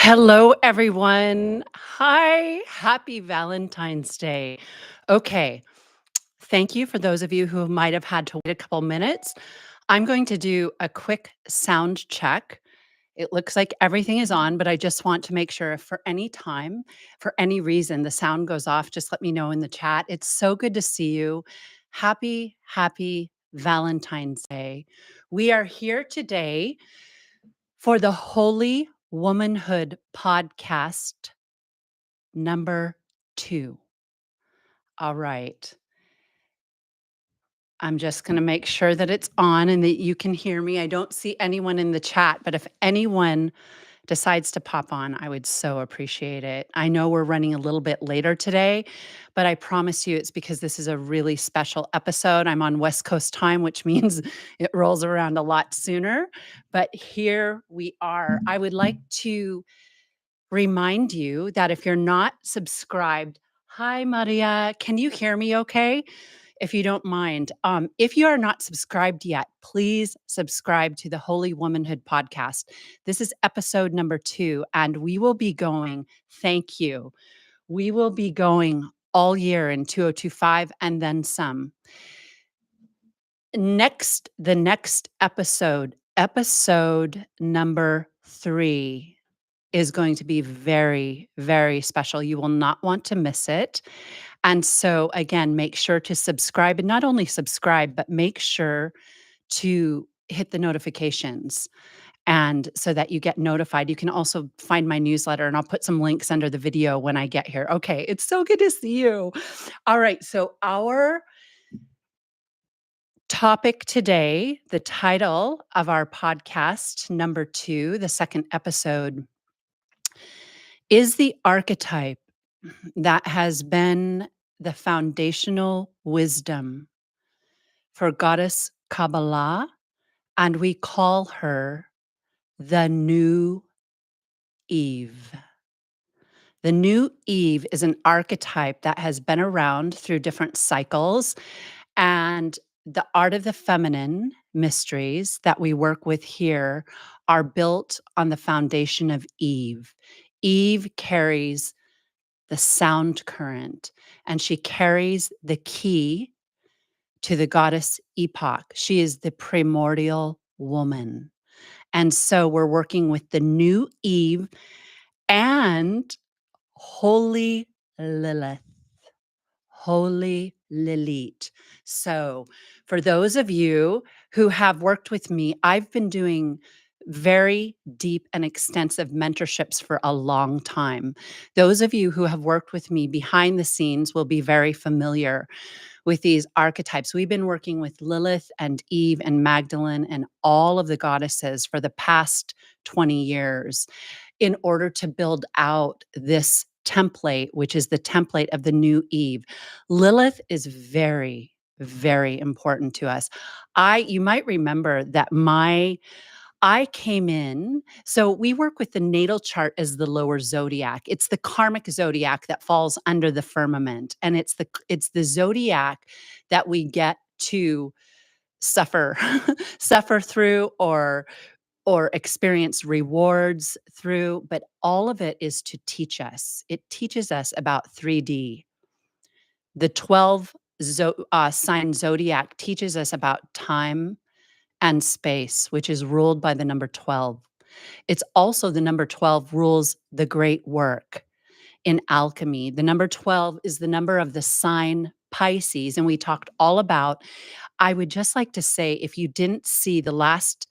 Hello, everyone. Hi, happy Valentine's Day. Okay, thank you for those of you who might have had to wait a couple minutes. I'm going to do a quick sound check. It looks like everything is on, but I just want to make sure if for any time, for any reason, the sound goes off, just let me know in the chat. It's so good to see you. Happy Valentine's Day. We are here today for the Holy Womanhood podcast number 2. All right. I'm just going to make sure that it's on and that you can hear me. I don't see anyone in the chat, but if anyone decides to pop on, I would so appreciate it. I know we're running a little bit later today, but I promise you it's because this is a really special episode. I'm on West Coast time, which means it rolls around a lot sooner, but here we are. I would like to remind you that if you're not subscribed, hi, Maria, can you hear me okay? If you don't mind, if you are not subscribed yet, please subscribe to the Holy Womanhood podcast. This is episode number 2, and we will be going, thank you. We will be going all year in 2025 and then some. The next episode number 3, is going to be very special. You will not want to miss it. And so, again, make sure to subscribe, and not only subscribe, but make sure to hit the notifications and so that you get notified. You can also find my newsletter, and I'll put some links under the video when I get here. Okay, it's so good to see you. All right, so our topic today, the title of our podcast, number 2, the second episode, is the archetype that has been the foundational wisdom for goddess Kabbalah, and we call her the new Eve. The new Eve is an archetype that has been around through different cycles, and the art of the feminine mysteries that we work with here are built on the foundation of Eve. Eve carries the sound current, and she carries the key to the goddess epoch. She is the primordial woman. And so we're working with the new Eve and Holy Lilith. Holy Lilith. So, for those of you who have worked with me, I've been doing very deep and extensive mentorships for a long time. Those of you who have worked with me behind the scenes will be very familiar with these archetypes. We've been working with Lilith and Eve and Magdalene and all of the goddesses for the past 20 years in order to build out this template, which is the template of the new Eve. Lilith is very important to us. You might remember that I came in, so we work with the natal chart as the lower zodiac. It's the karmic zodiac that falls under the firmament, and it's the zodiac that we get to suffer suffer through or experience rewards through, but all of it is to teach us. It teaches us about 3D. The 12 sign zodiac teaches us about time and space, which is ruled by the number 12. It's also the number 12 rules the great work in alchemy. The number 12 is the number of the sign Pisces, and we talked all about. I would just like to say, if you didn't see the last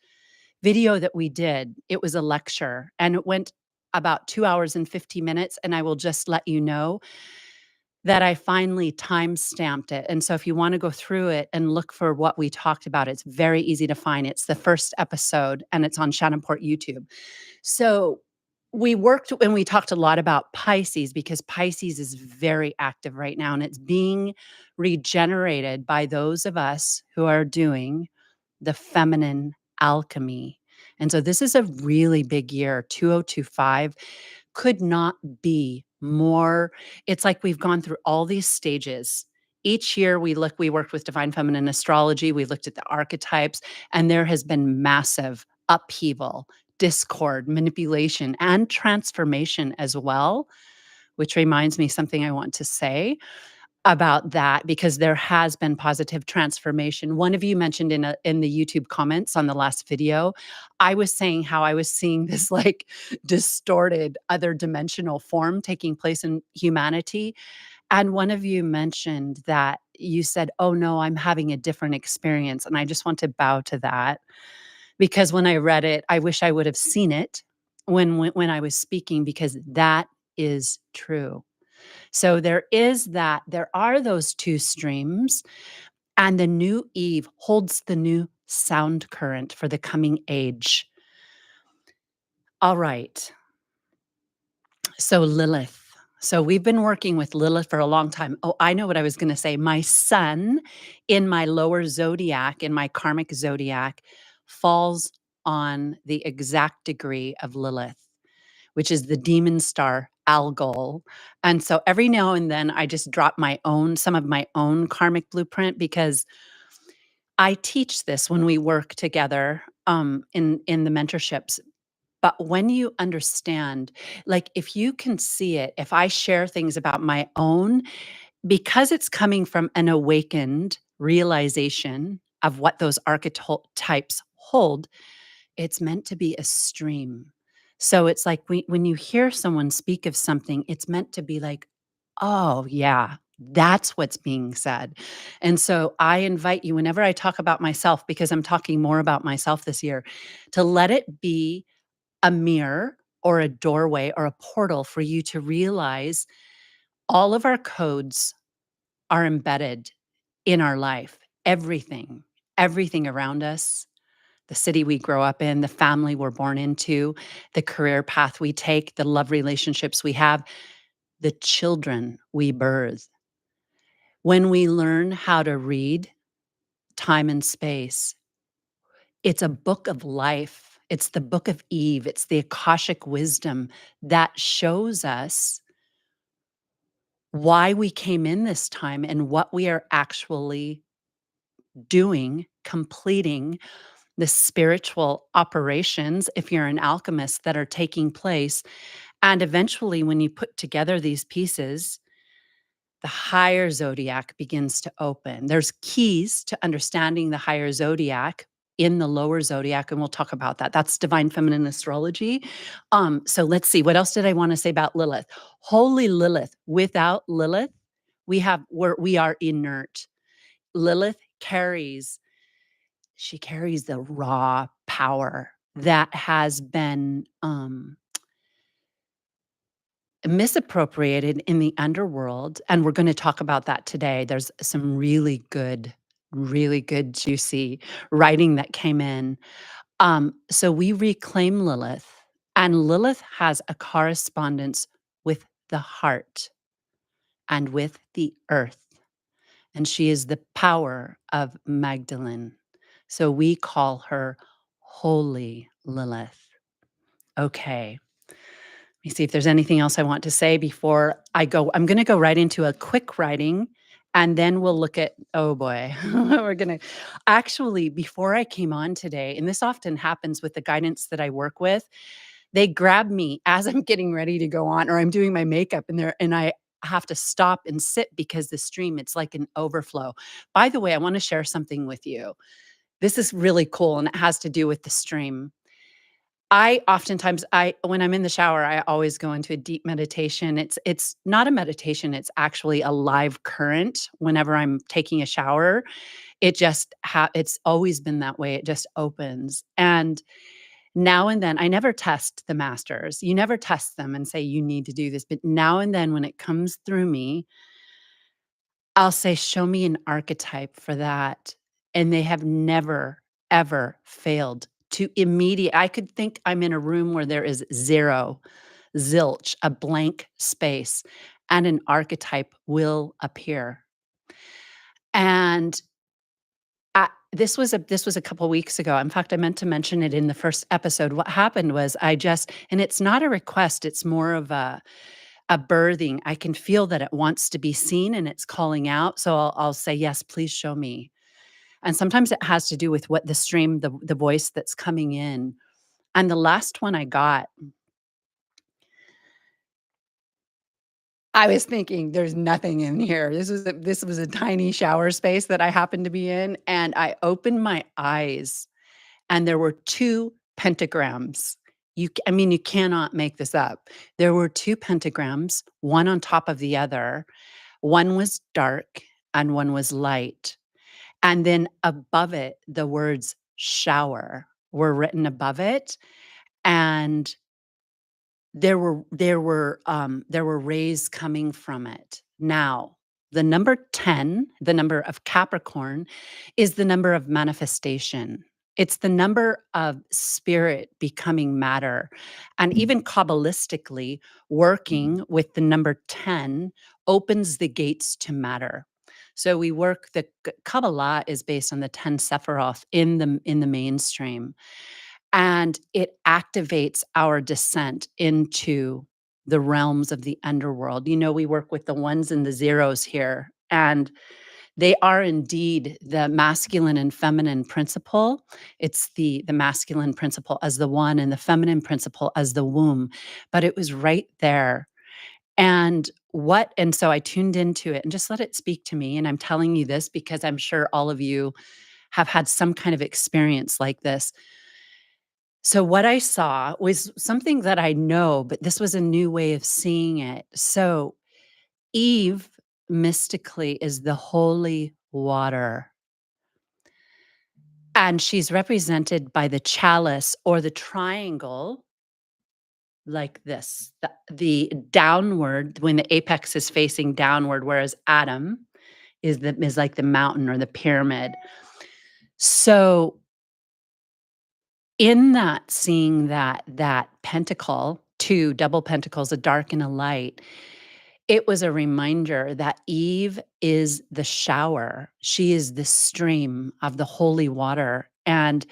video that we did, it was a lecture, and it went about 2 hours and 50 minutes, and I will just let you know that I finally time-stamped it, and so if you wanna go through it and look for what we talked about, it's very easy to find. It's the first episode, and it's on Shannon Port YouTube. So, we worked and we talked a lot about Pisces because Pisces is very active right now, and it's being regenerated by those of us who are doing the feminine alchemy, and so this is a really big year. 2025 could not be more. It's like we've gone through all these stages. Each year we worked with divine feminine astrology, we looked at the archetypes, and there has been massive upheaval, discord, manipulation, and transformation as well, which reminds me something I want to say about that because there has been positive transformation. One of you mentioned in the YouTube comments on the last video, I was saying how I was seeing this like distorted other dimensional form taking place in humanity. And one of you mentioned that you said, "Oh no, I'm having a different experience." And I just want to bow to that because when I read it, I wish I would have seen it when I was speaking because that is true. So there are those two streams, and the new Eve holds the new sound current for the coming age. All right. So Lilith. So we've been working with Lilith for a long time. Oh, I know what I was going to say. My sun in my lower zodiac, in my karmic zodiac, falls on the exact degree of Lilith, which is the demon star Algol. And so every now and then I just drop some of my own karmic blueprint because I teach this when we work together in the mentorships. But when you understand, like if you can see it, if I share things about my own, because it's coming from an awakened realization of what those archetypes hold, it's meant to be a stream. So it's like when you hear someone speak of something, it's meant to be like, oh, yeah, that's what's being said. And so I invite you, whenever I talk about myself, because I'm talking more about myself this year, to let it be a mirror or a doorway or a portal for you to realize all of our codes are embedded in our life. Everything around us, the city we grow up in, the family we're born into, the career path we take, the love relationships we have, the children we birth. When we learn how to read time and space, it's a book of life. It's the book of Eve. It's the Akashic wisdom that shows us why we came in this time and what we are actually doing, completing the spiritual operations, if you're an alchemist, that are taking place. And eventually, when you put together these pieces, the higher zodiac begins to open. There's keys to understanding the higher zodiac in the lower zodiac, and we'll talk about that. That's divine feminine astrology. So let's see, what else did I want to say about Lilith? Holy Lilith. Without Lilith, we are inert. Lilith carries the raw power that has been misappropriated in the underworld, and we're gonna talk about that today. There's some really good, juicy writing that came in. So we reclaim Lilith, and Lilith has a correspondence with the heart and with the earth, and she is the power of Magdalene. So we call her Holy Lilith. Okay. Let me see if there's anything else I want to say before I go. I'm going to go right into a quick writing and then we'll look at, oh boy, we're going to actually, before I came on today, and this often happens with the guidance that I work with, they grab me as I'm getting ready to go on or I'm doing my makeup and I have to stop and sit because the stream, it's like an overflow. By the way, I want to share something with you. This is really cool and it has to do with the stream. I when I'm in the shower, I always go into a deep meditation. It's not a meditation, it's actually a live current whenever I'm taking a shower. It's always been that way. It just opens. And now and then, I never test the masters. You never test them and say you need to do this, but now and then when it comes through me, I'll say, "Show me an archetype for that." And they have never, ever failed to I could think I'm in a room where there is zero, zilch, a blank space, and an archetype will appear. And this was a couple weeks ago. In fact, I meant to mention it in the first episode. What happened was and it's not a request, it's more of a birthing. I can feel that it wants to be seen and it's calling out. So I'll say, yes, please show me. And sometimes it has to do with what the stream, the voice that's coming in. And the last one I got, I was thinking, "There's nothing in here." This was a tiny shower space that I happened to be in, and I opened my eyes, and there were 2 pentagrams. I mean, you cannot make this up. There were 2 pentagrams, one on top of the other. One was dark and one was light. And then above it, the words "shower" were written above it, and there were rays coming from it. Now, the number 10, the number of Capricorn, is the number of manifestation. It's the number of spirit becoming matter. And even Kabbalistically, working with the number 10 opens the gates to matter. So we work the Kabbalah is based on the 10 Sephiroth in the mainstream, and it activates our descent into the realms of the underworld. We work with the ones and the zeros here, and they are indeed the masculine and feminine principle. It's the masculine principle as the one and the feminine principle as the womb, but it was right there. And so I tuned into it and just let it speak to me. And I'm telling you this because I'm sure all of you have had some kind of experience like this. So what I saw was something that I know, but this was a new way of seeing it. So Eve mystically is the holy water, and she's represented by the chalice or the triangle like this. The downward, when the apex is facing downward, whereas Adam is like the mountain or the pyramid. So in that, seeing that pentacle, 2 double pentacles, a dark and a light, it was a reminder that Eve is the shower. She is the stream of the holy water, and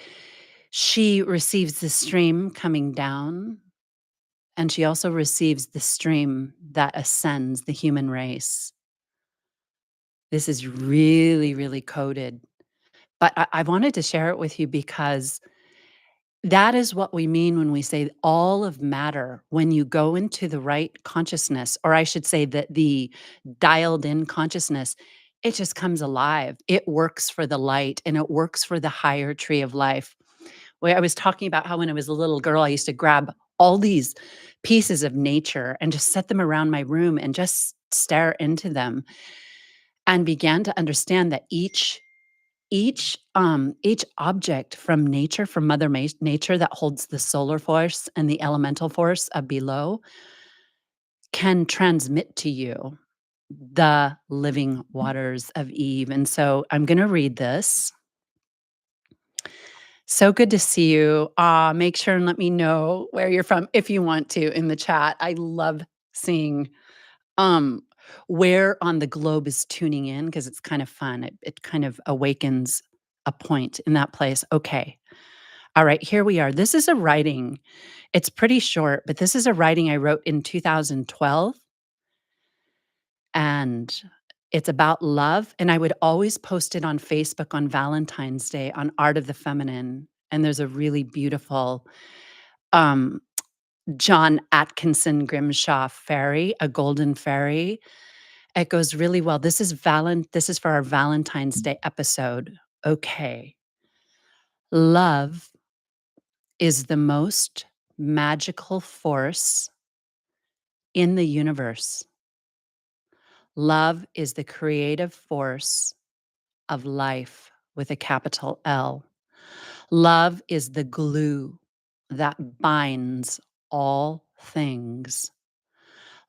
she receives the stream coming down, and she also receives the stream that ascends the human race. This is really, really coded, but I wanted to share it with you because that is what we mean when we say all of matter, when you go into the right consciousness, or I should say that the dialed in consciousness, it just comes alive. It works for the light and it works for the higher tree of life. Where I was talking about how when I was a little girl, I used to grab all these pieces of nature and just set them around my room and just stare into them and began to understand that each object from nature, from Nature that holds the solar force and the elemental force of below can transmit to you the living waters of Eve. And so I'm going to read this. So good to see you. Make sure and let me know where you're from if you want to in the chat. I love seeing um, where on the globe is tuning in because it's kind of fun. It kind of awakens a point in that place. Okay. All right, here we are. This is a writing. It's pretty short, but this is a writing I wrote in 2012, and it's about love, and I would always post it on Facebook on Valentine's Day on Art of the Feminine, and there's a really beautiful, um, John Atkinson Grimshaw fairy, a golden fairy. It goes really well. This is for our Valentine's Day episode. Okay. Love is the most magical force in the universe. Love is the creative force of life with a capital L. Love is the glue that binds all things.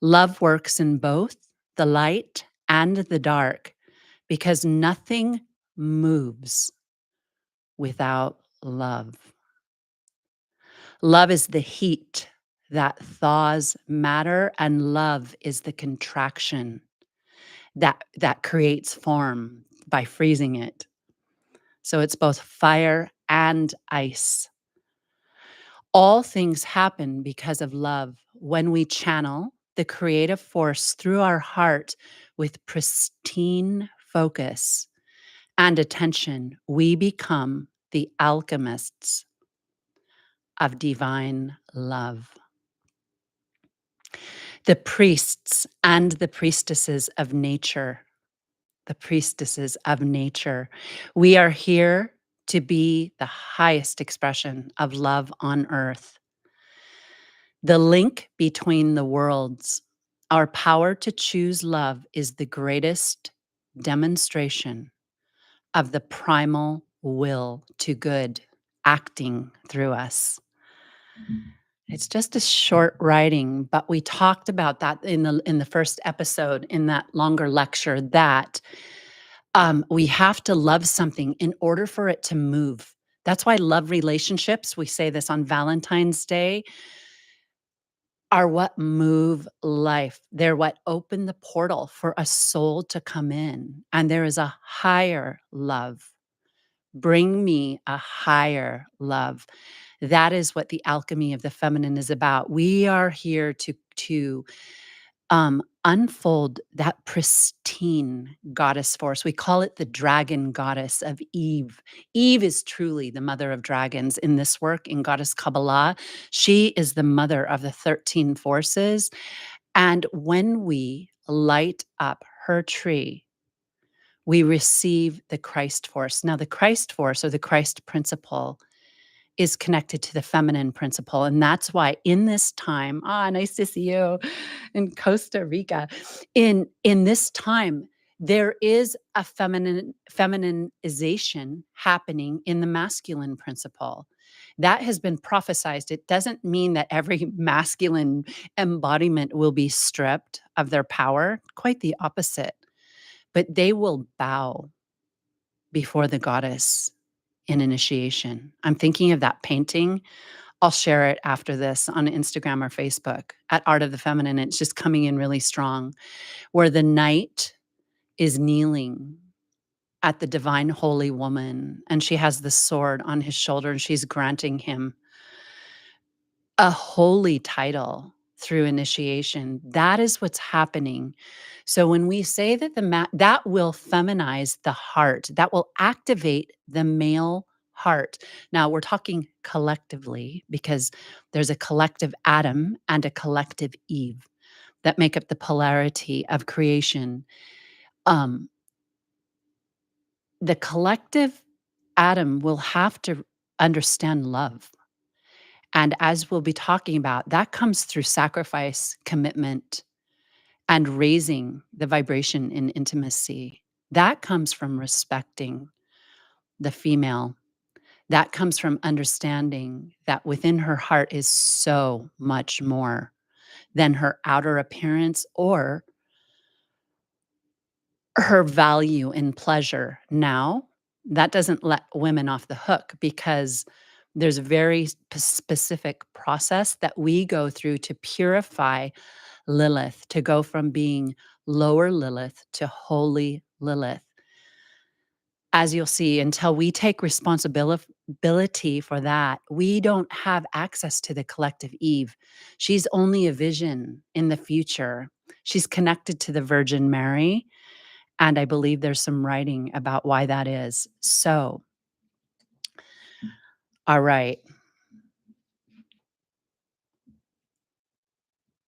Love works in both the light and the dark because nothing moves without love. Love is the heat that thaws matter, and love is the contraction that creates form by freezing it. So it's both fire and ice. All things happen because of love. When we channel the creative force through our heart with pristine focus and attention, we become the alchemists. of divine love. The priests and the priestesses of nature, the priestesses of nature. We are here to be the highest expression of love on earth. The link between the worlds, our power to choose love is the greatest demonstration of the primal will to good acting through us. It's just a short writing, but we talked about that in the first episode in that longer lecture that we have to love something in order for it to move. That's why love relationships, we say this on Valentine's Day, are what move life. They're what open the portal for a soul to come in. And there is a higher love. Bring me a higher love. That is what the alchemy of the feminine is about. We are here to unfold that pristine goddess force. We call it the dragon goddess of Eve. Eve is truly the mother of dragons in this work in Goddess Kabbalah. She is the mother of the 13 forces. And when we light up her tree, we receive the Christ force. Now, the Christ force or the Christ principle is connected to the feminine principle. And that's why in this time, nice to see you in Costa Rica. In this time, there is a feminization happening in the masculine principle. That has been prophesized. It doesn't mean that every masculine embodiment will be stripped of their power, quite the opposite. But they will bow before the goddess in initiation. I'm thinking of that painting. I'll share it after this on Instagram or Facebook at Art of the Feminine. It's just coming in really strong, where the knight is kneeling at the divine holy woman, and she has the sword on his shoulder, and she's granting him a holy title through initiation. That is what's happening. So when we say that that will feminize the heart, that will activate the male heart. Now we're talking collectively because there's a collective Adam and a collective Eve that make up the polarity of creation. Um, the collective Adam will have to understand love. And as we'll be talking about, that comes through sacrifice, commitment, and raising the vibration in intimacy. That comes from respecting the female. That comes from understanding that within her heart is so much more than her outer appearance or her value in pleasure. Now, that doesn't let women off the hook because there's a very specific process that we go through to purify Lilith, to go from being lower Lilith to holy Lilith. As you'll see, until we take responsibility for that, we don't have access to the collective Eve. She's only a vision in the future. She's connected to the Virgin Mary, and I believe there's some writing about why that is. So, all right.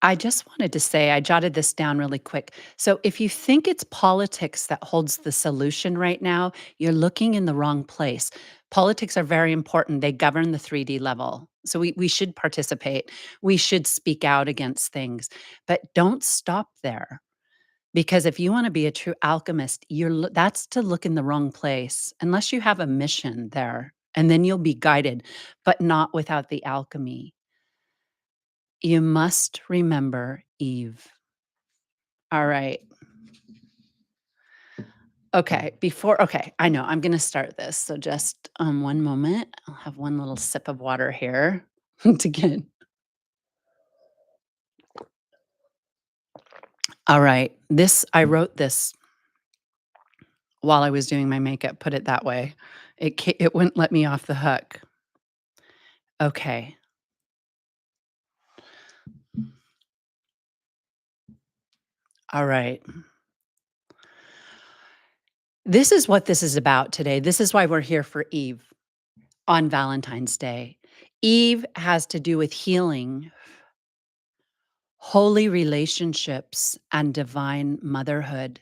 I just wanted to say, I jotted this down really quick. So if you think it's politics that holds the solution right now, you're looking in the wrong place. Politics are very important. They govern the 3D level. So we should participate. We should speak out against things, but don't stop there. Because if you want to be a true alchemist, that's to look in the wrong place, unless you have a mission there, and then you'll be guided, but not without the alchemy. You must remember Eve. All right. Okay, I know, I'm gonna start this, so just, one moment. I'll have one little sip of water here to get. All right, I wrote this while I was doing my makeup, put it that way. It wouldn't let me off the hook. Okay. All right. This is what this is about today. This is why we're here for Eve on Valentine's Day. Eve has to do with healing, holy relationships, and divine motherhood.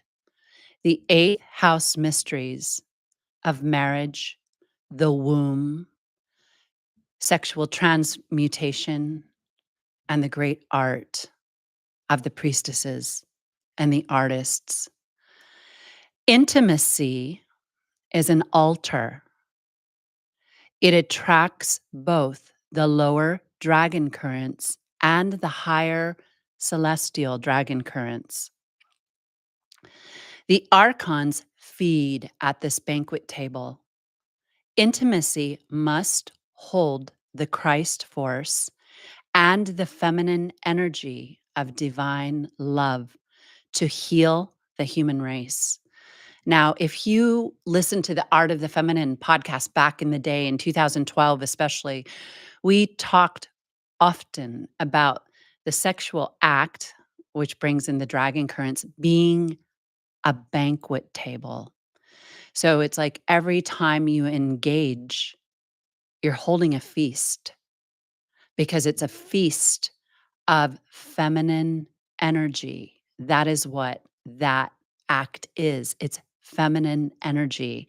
The eighth house mysteries of marriage, the womb, sexual transmutation, and the great art of the priestesses and the artists. Intimacy is an altar. It attracts both the lower dragon currents and the higher celestial dragon currents. The Archons feed at this banquet table. Intimacy must hold the Christ force and the feminine energy of divine love to heal the human race. Now, if you listen to the Art of the Feminine podcast back in the day, in 2012 especially, we talked often about the sexual act, which brings in the dragon currents, being a banquet table. So it's like every time you engage, you're holding a feast because it's a feast of feminine energy. That is what that act is. It's feminine energy.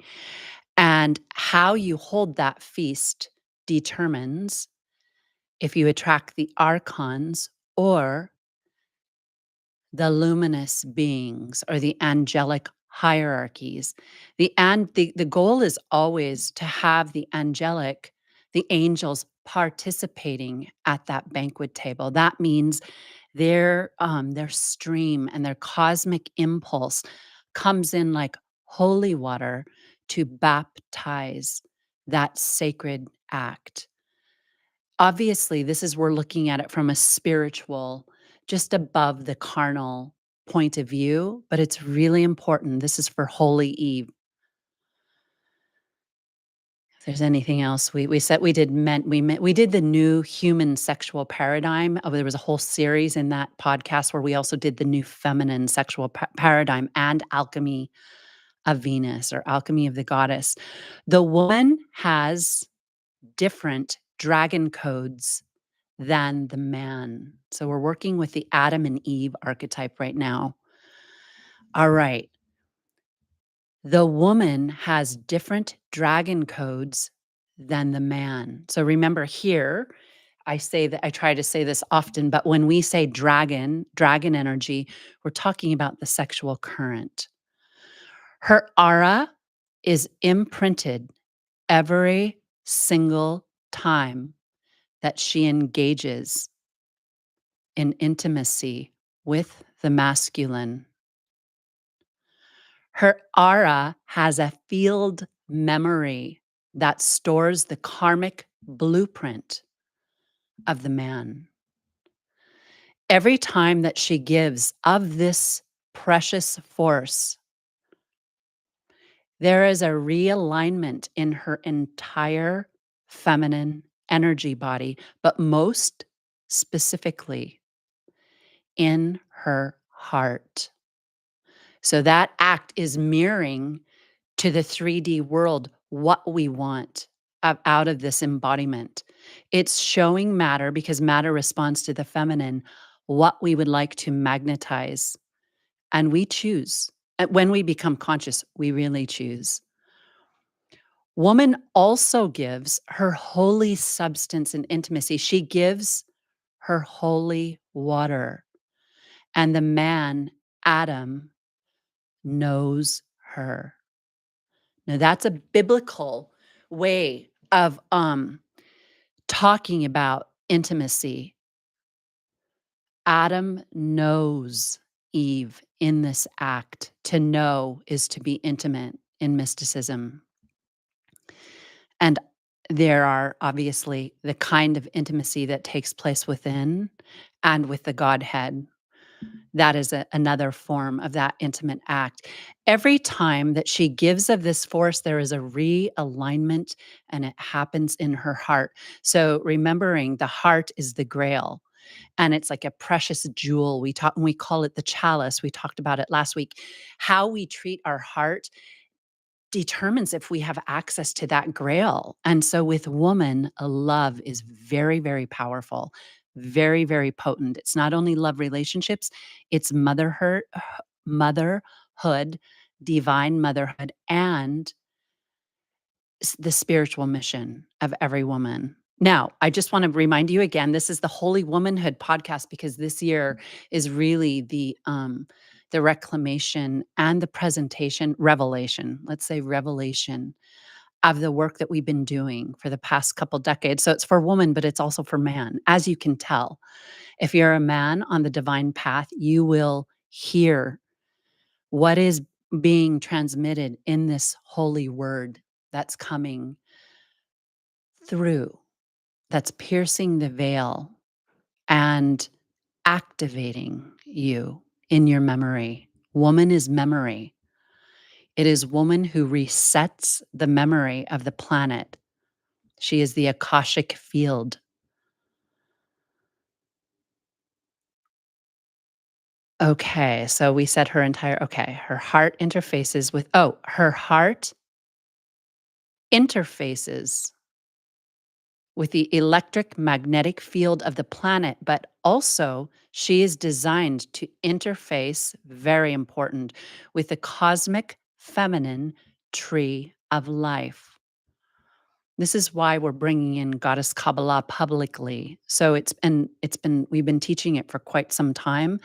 And how you hold that feast determines if you attract the archons or the luminous beings or the angelic hierarchies. The goal is always to have the angelic, the angels participating at that banquet table. That means their stream and their cosmic impulse comes in like holy water to baptize that sacred act. Obviously, this is we're looking at it from a spiritual, just above the carnal point of view, but it's really important. This is for Holy Eve. If there's anything else, we said we did we did the new human sexual paradigm. There was a whole series in that podcast where we also did the new feminine sexual paradigm and alchemy of Venus or alchemy of the goddess. The woman has different dragon codes than the man. So we're working with the Adam and Eve archetype right now. All right. The woman has different dragon codes than the man. So remember here, I say that I try to say this often, but when we say dragon energy, we're talking about the sexual current. Her aura is imprinted every single time that she engages in intimacy with the masculine. Her aura has a field memory that stores the karmic blueprint of the man. Every time that she gives of this precious force, there is a realignment in her entire feminine energy body, but most specifically in her heart. So that act is mirroring to the 3D world what we want out of this embodiment. It's showing matter because matter responds to the feminine, what we would like to magnetize. And we choose. When we become conscious, we really choose. Woman also gives her holy substance and intimacy. She gives her holy water. And the man, Adam, knows her. Now, that's a biblical way of talking about intimacy. Adam knows Eve in this act. To know is to be intimate in mysticism. And there are obviously the kind of intimacy that takes place within and with the Godhead. That is another form of that intimate act. Every time that she gives of this force, there is a realignment and it happens in her heart. So remembering the heart is the grail and it's like a precious jewel. We call it the chalice. We talked about it last week. How we treat our heart determines if we have access to that grail. And so with woman, a love is very, very powerful, very, very potent. It's not only love relationships, it's motherhood, divine motherhood, and the spiritual mission of every woman. Now, I just want to remind you again, this is the Holy Womanhood podcast because this year is really the reclamation and the presentation, revelation, let's say revelation of the work that we've been doing for the past couple decades. So it's for woman, but it's also for man. As you can tell, if you're a man on the divine path, you will hear what is being transmitted in this holy word that's coming through, that's piercing the veil and activating you in your memory. Woman is memory. It is woman who resets the memory of the planet. She is the Akashic field. Okay, so we said her heart interfaces with, her heart interfaces with the electric magnetic field of the planet, but also she is designed to interface, very important, with the cosmic feminine tree of life. This is why we're bringing in Goddess Kabbalah publicly. So we've been teaching it for quite some time,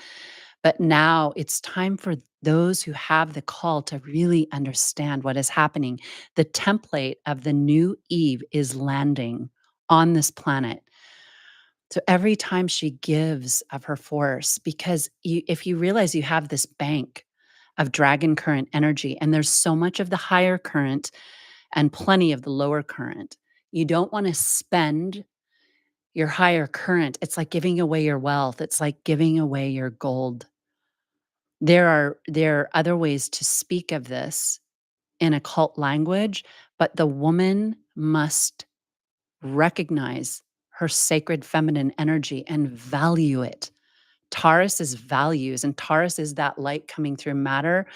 but now it's time for those who have the call to really understand what is happening. The template of the new Eve is landing on this planet. So every time she gives of her force, because if you realize you have this bank of dragon current energy, and there's so much of the higher current and plenty of the lower current, you don't want to spend your higher current. It's like giving away your wealth. It's like giving away your gold. There are other ways to speak of this in occult language, but the woman must recognize her sacred feminine energy and value it. Taurus is values, and Taurus is that light coming through matter.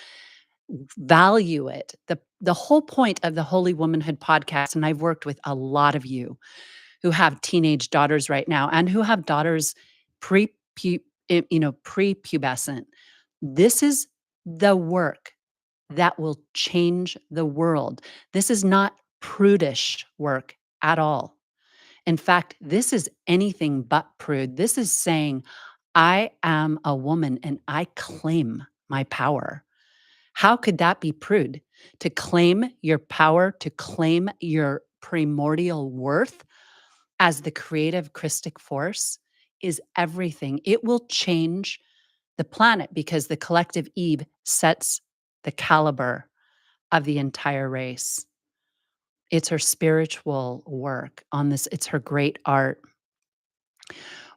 Value it. The whole point of the Holy Womanhood podcast, and I've worked with a lot of you who have teenage daughters right now and who have daughters pre prepubescent. This is the work that will change the world. This is not prudish work at all. In fact, this is anything but prude. This is saying, I am a woman and I claim my power. How could that be prude? To claim your power, to claim your primordial worth as the creative Christic force is everything. It will change the planet because the collective Eve sets the caliber of the entire race. It's her spiritual work on this. It's her great art.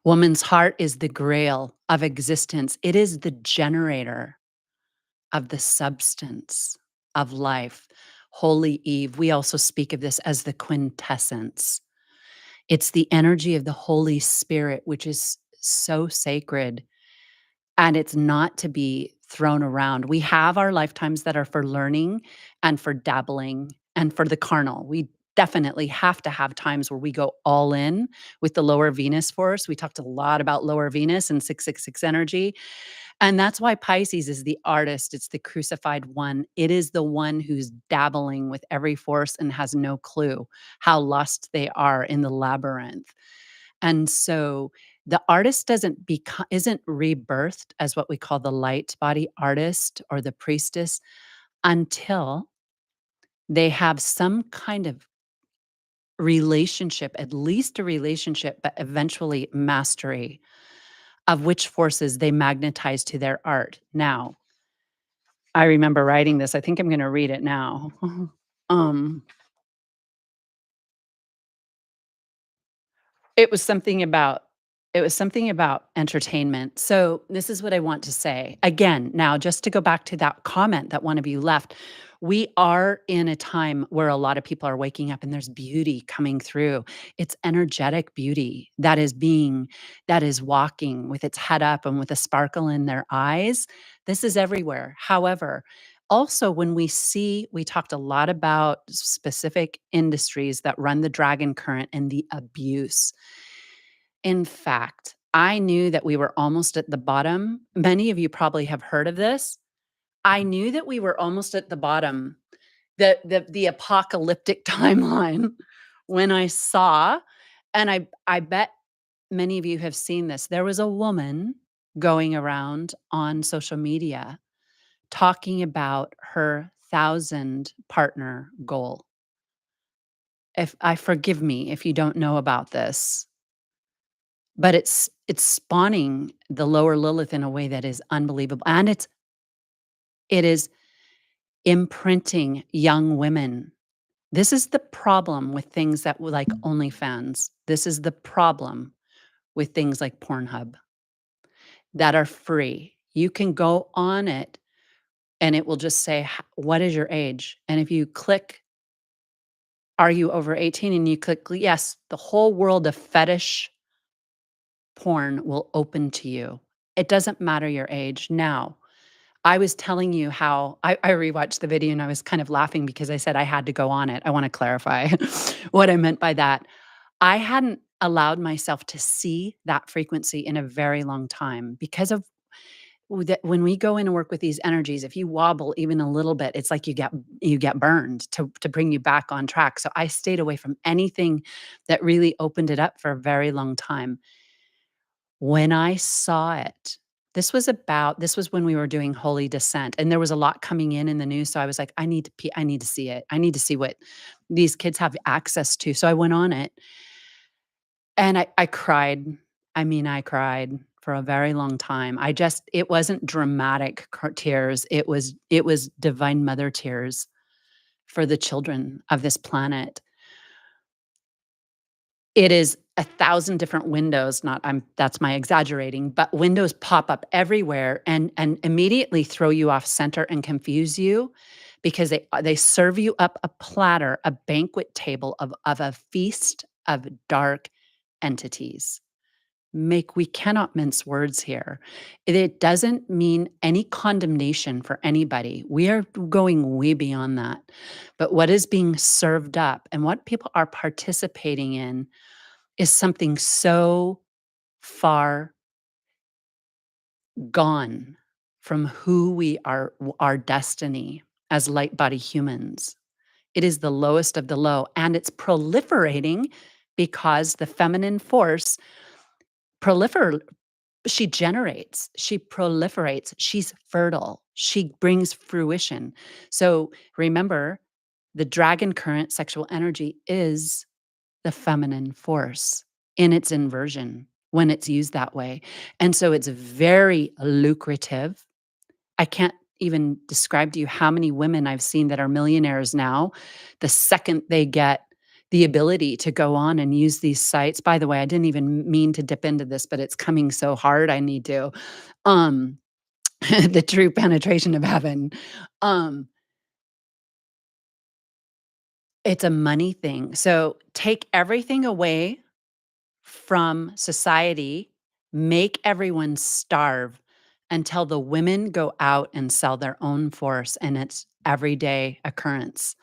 Woman's heart is the grail of existence. It is the generator of the substance of life. Holy Eve, we also speak of this as the quintessence. It's the energy of the Holy Spirit, which is so sacred, and it's not to be thrown around. We have our lifetimes that are for learning and for dabbling and for the carnal. We definitely have to have times where we go all in with the lower Venus force. We talked a lot about lower Venus and 666 energy. And that's why Pisces is the artist. It's the crucified one. It is the one who's dabbling with every force and has no clue how lost they are in the labyrinth. And so the artist isn't rebirthed as what we call the light body artist or the priestess until they have some kind of relationship, at least a relationship, but eventually mastery of which forces they magnetize to their art. Now, I remember writing this. I think I'm going to read it now. um, It was something about entertainment. So, this is what I want to say. Again, now just to go back to that comment that one of you left, we are in a time where a lot of people are waking up and there's beauty coming through. It's energetic beauty that is walking with its head up and with a sparkle in their eyes. This is everywhere. However, also, when we talked a lot about specific industries that run the dragon current and the abuse. In fact, I knew that we were almost at the bottom. Many of you probably have heard of this. I knew that we were almost at the bottom, the apocalyptic timeline when I saw, and I bet many of you have seen this. There was a woman going around on social media talking about her 1,000 partner goal. If I forgive me if you don't know about this, but it's spawning the lower Lilith in a way that is unbelievable, and it is imprinting young women. This is the problem with things that like OnlyFans. This is the problem with things like Pornhub that are free. You can go on it and it will just say, "What is your age?" And if you click, "Are you over 18?" and you click yes, the whole world of fetish porn will open to you. It doesn't matter your age. Now, I was telling you how I rewatched the video and I was kind of laughing because I said I had to go on it. I want to clarify what I meant by that. I hadn't allowed myself to see that frequency in a very long time because of that when we go in and work with these energies, if you wobble even a little bit, it's like you get burned to bring you back on track. So I stayed away from anything that really opened it up for a very long time. When I saw it, this was when we were doing Holy Descent, and there was a lot coming in the news, so I was like, I need to see it. I need to see what these kids have access to." So I went on it, and I cried. I mean, I cried for a very long time. It wasn't dramatic tears, it was Divine Mother tears for the children of this planet. It is 1,000 different windows, not that's my exaggerating, but windows pop up everywhere and immediately throw you off center and confuse you because they serve you up a platter, a banquet table of a feast of dark entities. We cannot mince words here. It doesn't mean any condemnation for anybody. We are going way beyond that. But what is being served up and what people are participating in is something so far gone from who we are, our destiny as light body humans. It is the lowest of the low, and it's proliferating because the feminine force prolifer she proliferates, she's fertile, she brings fruition. So remember, the dragon current sexual energy is the feminine force in its inversion when it's used that way. And so it's very lucrative. I can't even describe to you how many women I've seen that are millionaires now, the second they get the ability to go on and use these sites. By the way, I didn't even mean to dip into this, but it's coming so hard, I need to. Um, the true penetration of heaven. Um, it's a money thing. So take everything away from society, make everyone starve until the women go out and sell their own force and it's everyday occurrence.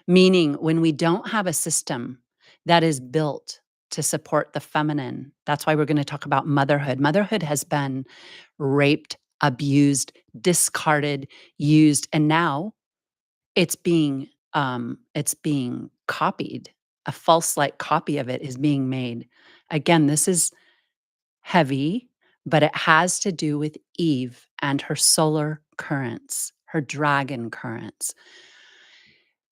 Meaning, when we don't have a system that is built to support the feminine, that's why we're going to talk about motherhood. Motherhood has been raped, abused, discarded, used, and now it's being copied. A false like copy of it is being made. Again, this is heavy, but it has to do with Eve and her solar currents, her dragon currents.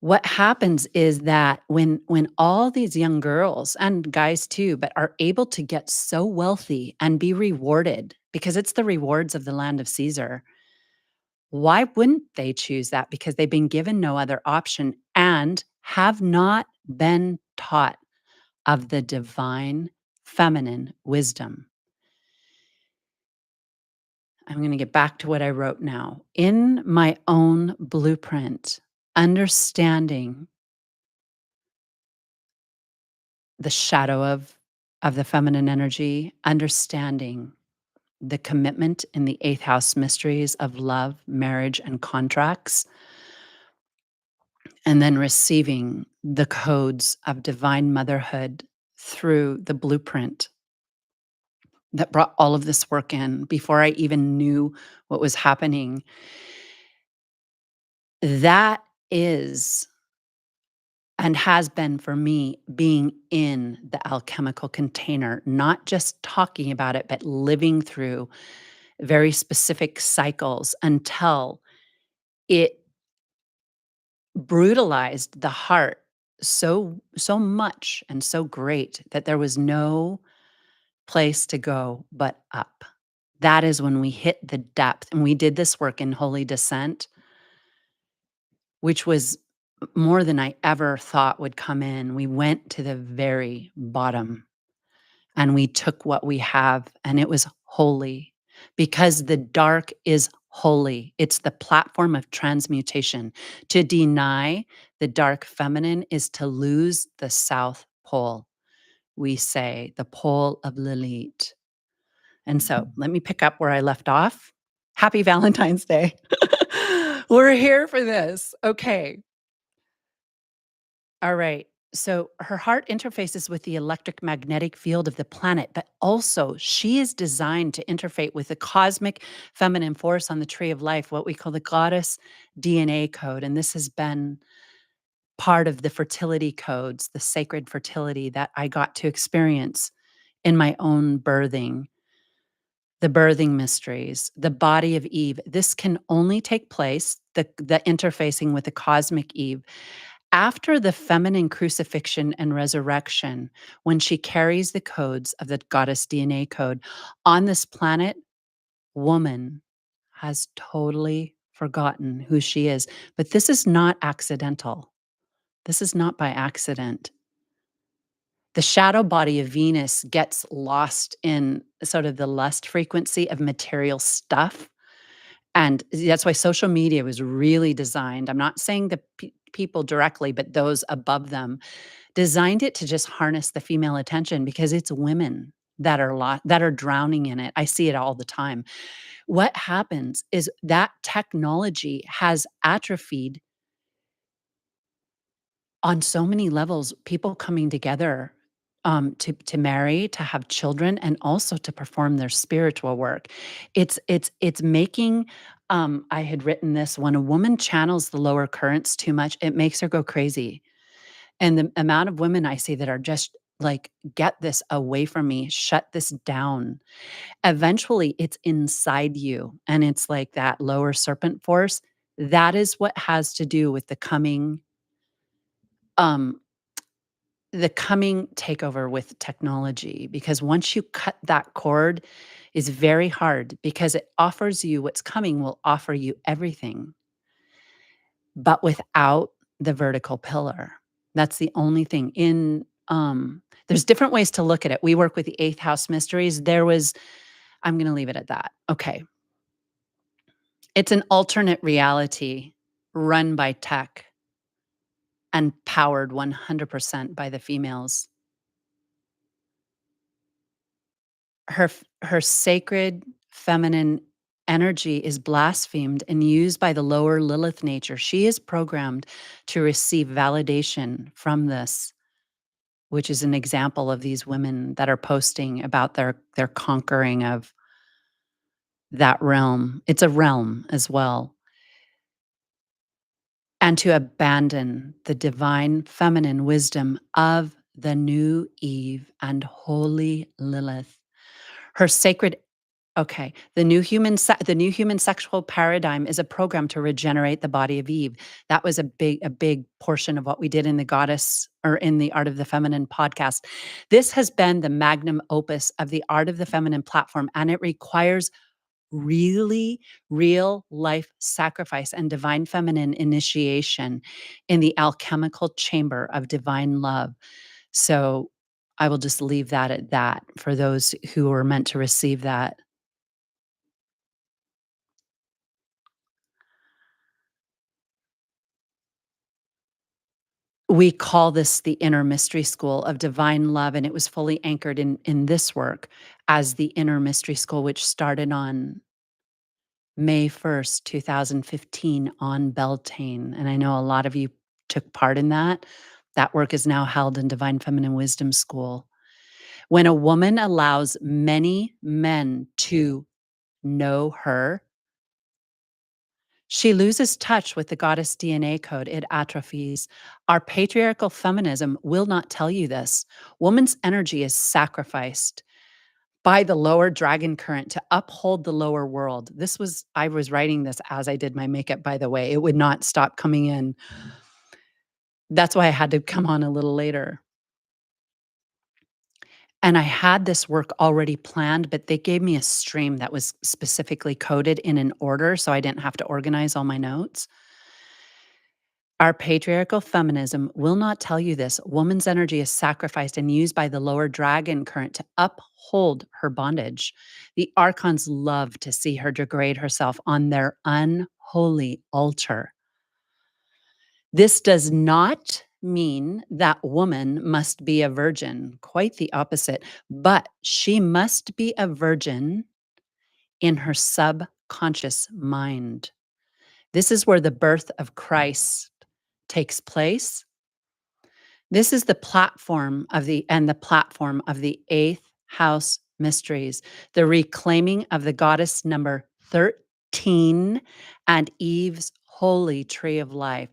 What happens is that when all these young girls and guys too, but are able to get so wealthy and be rewarded because it's the rewards of the land of Caesar, why wouldn't they choose that? Because they've been given no other option and have not been taught of the divine feminine wisdom. I'm going to get back to what I wrote now. In my own blueprint, understanding the shadow of the feminine energy, understanding the commitment in the eighth house mysteries of love, marriage, and contracts. and then receiving the codes of divine motherhood through the blueprint that brought all of this work in before I even knew what was happening. That is and has been for me being in the alchemical container, not just talking about it, but living through very specific cycles until it brutalized the heart so much and so great that there was no place to go but up. That is when we hit the depth, and we did this work in Holy Descent, which was more than I ever thought would come in. We went to the very bottom and we took what we have, and it was holy because the dark is holy. It's the platform of transmutation. To deny the dark feminine is to lose the South Pole. We say the pole of Lilith. And so let me pick up where I left off. Happy Valentine's Day. We're here for this. Okay. All right. So her heart interfaces with the electric magnetic field of the planet, but also she is designed to interface with the cosmic feminine force on the tree of life, what we call the goddess DNA code. And this has been part of the fertility codes, the sacred fertility that I got to experience in my own birthing, the birthing mysteries, the body of Eve. This can only take place, the interfacing with the cosmic Eve, after the feminine crucifixion and resurrection, when she carries the codes of the goddess DNA code on this planet, woman has totally forgotten who she is. But this is not accidental. This is not by accident. The shadow body of Venus gets lost in sort of the lust frequency of material stuff. And that's why social media was really designed. I'm not saying the people directly, but those above them designed it to just harness the female attention because it's women that are drowning in it. I see it all the time. What happens is that technology has atrophied on so many levels, people coming together to marry, to have children, and also to perform their spiritual work. It's making. I had written this: when a woman channels the lower currents too much, it makes her go crazy. And the amount of women I see that are just like, get this away from me, shut this down. Eventually, it's inside you, and it's like that lower serpent force. That is what has to do with um, the coming takeover with technology, because once you cut that cord is very hard because it offers you what's coming will offer you everything, but without the vertical pillar. That's the only thing there's different ways to look at it. We work with the eighth house mysteries. I'm going to leave it at that. Okay. It's an alternate reality run by tech and powered 100% by the females. Her sacred feminine energy is blasphemed and used by the lower Lilith nature. She is programmed to receive validation from this, which is an example of these women that are posting about their conquering of that realm. It's a realm as well. And to abandon the divine feminine wisdom of the new Eve and Holy Lilith. Her sacred Okay, the new human sexual paradigm is a program to regenerate the body of Eve. That was a big portion of what we did in the Goddess or in the Art of the Feminine podcast. This has been the magnum opus of the Art of the Feminine platform, and it requires really real life sacrifice and divine feminine initiation in the alchemical chamber of divine love. So I will just leave that at that for those who are meant to receive that. We call this the inner mystery school of divine love, and it was fully anchored in this work as the inner mystery school, which started on May 1st, 2015 on Beltane. And I know a lot of you took part in that. That work is now held in Divine Feminine Wisdom School. When a woman allows many men to know her, she loses touch with the goddess DNA code. It atrophies. Our patriarchal feminism will not tell you this. Woman's energy is sacrificed by the lower dragon current to uphold the lower world. I was writing this as I did my makeup, by the way. It would not stop coming in. That's why I had to come on a little later. And I had this work already planned, but they gave me a stream that was specifically coded in an order so I didn't have to organize all my notes. Our patriarchal feminism will not tell you this. Woman's energy is sacrificed and used by the lower dragon current to uphold her bondage. The Archons love to see her degrade herself on their unholy altar. This does not mean that woman must be a virgin, quite the opposite, but she must be a virgin in her subconscious mind. This is where the birth of Christ takes place. This is the platform of the eighth house mysteries, the reclaiming of the goddess number 13 and Eve's holy tree of life.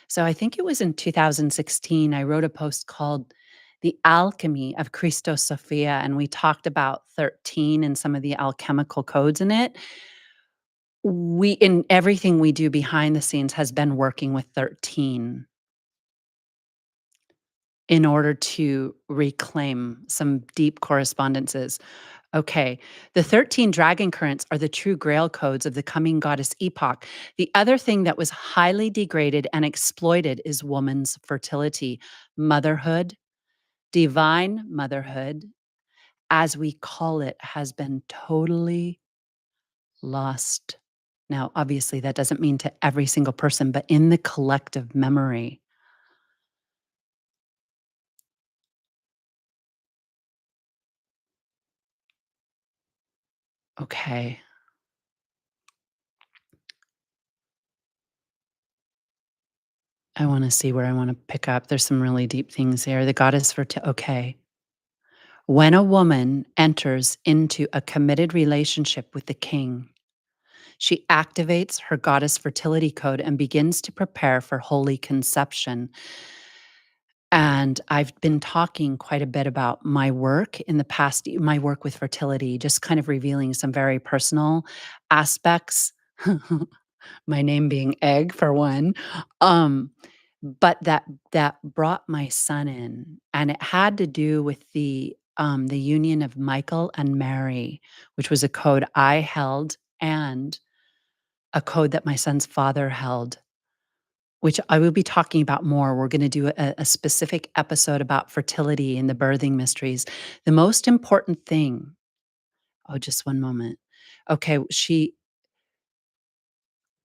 So I think it was in 2016, I wrote a post called The Alchemy of Christos Sophia, and we talked about 13 and some of the alchemical codes in it. In everything we do behind the scenes has been working with 13 in order to reclaim some deep correspondences. Okay, the 13 dragon currents are the true grail codes of the coming goddess epoch. The other thing that was highly degraded and exploited is woman's fertility, motherhood, divine motherhood, as we call it, has been totally lost. Now, obviously, that doesn't mean to every single person, but in the collective memory. Okay. I wanna see where I wanna pick up. There's some really deep things here. The goddess okay. When a woman enters into a committed relationship with the king, she activates her goddess fertility code and begins to prepare for holy conception. And I've been talking quite a bit about my work in the past, my work with fertility, just kind of revealing some very personal aspects. My name being Egg for one. Um, but that brought my son in, and it had to do with the union of Michael and Mary, which was a code I held and a code that my son's father held, which I will be talking about more. We're gonna do a specific episode about fertility and the birthing mysteries. The most important thing just one moment. Okay,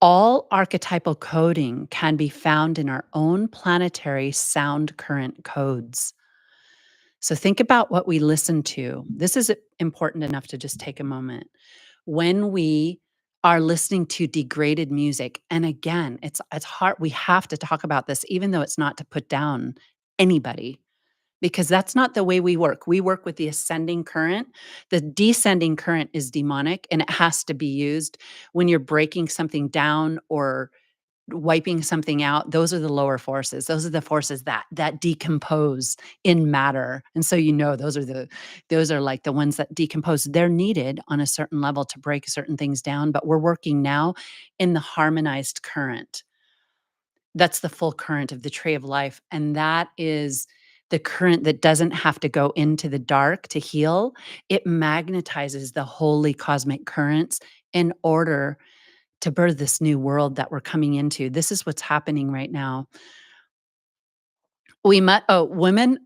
all archetypal coding can be found in our own planetary sound current codes. So think about what we listen to. This is important enough to just take a moment. When we are listening to degraded music, and again, it's hard. We have to talk about this, even though it's not to put down anybody, because that's not the way we work. We work with the ascending current. The descending current is demonic, and it has to be used when you're breaking something down or wiping something out. Those are the lower forces. Those are the forces that decompose in matter. And so those are like the ones that decompose. They're needed on a certain level to break certain things down, but we're working now in the harmonized current. That's the full current of the tree of life, and that is the current that doesn't have to go into the dark to heal. It magnetizes the holy cosmic currents in order to birth this new world that we're coming into. This is what's happening right now. We met woman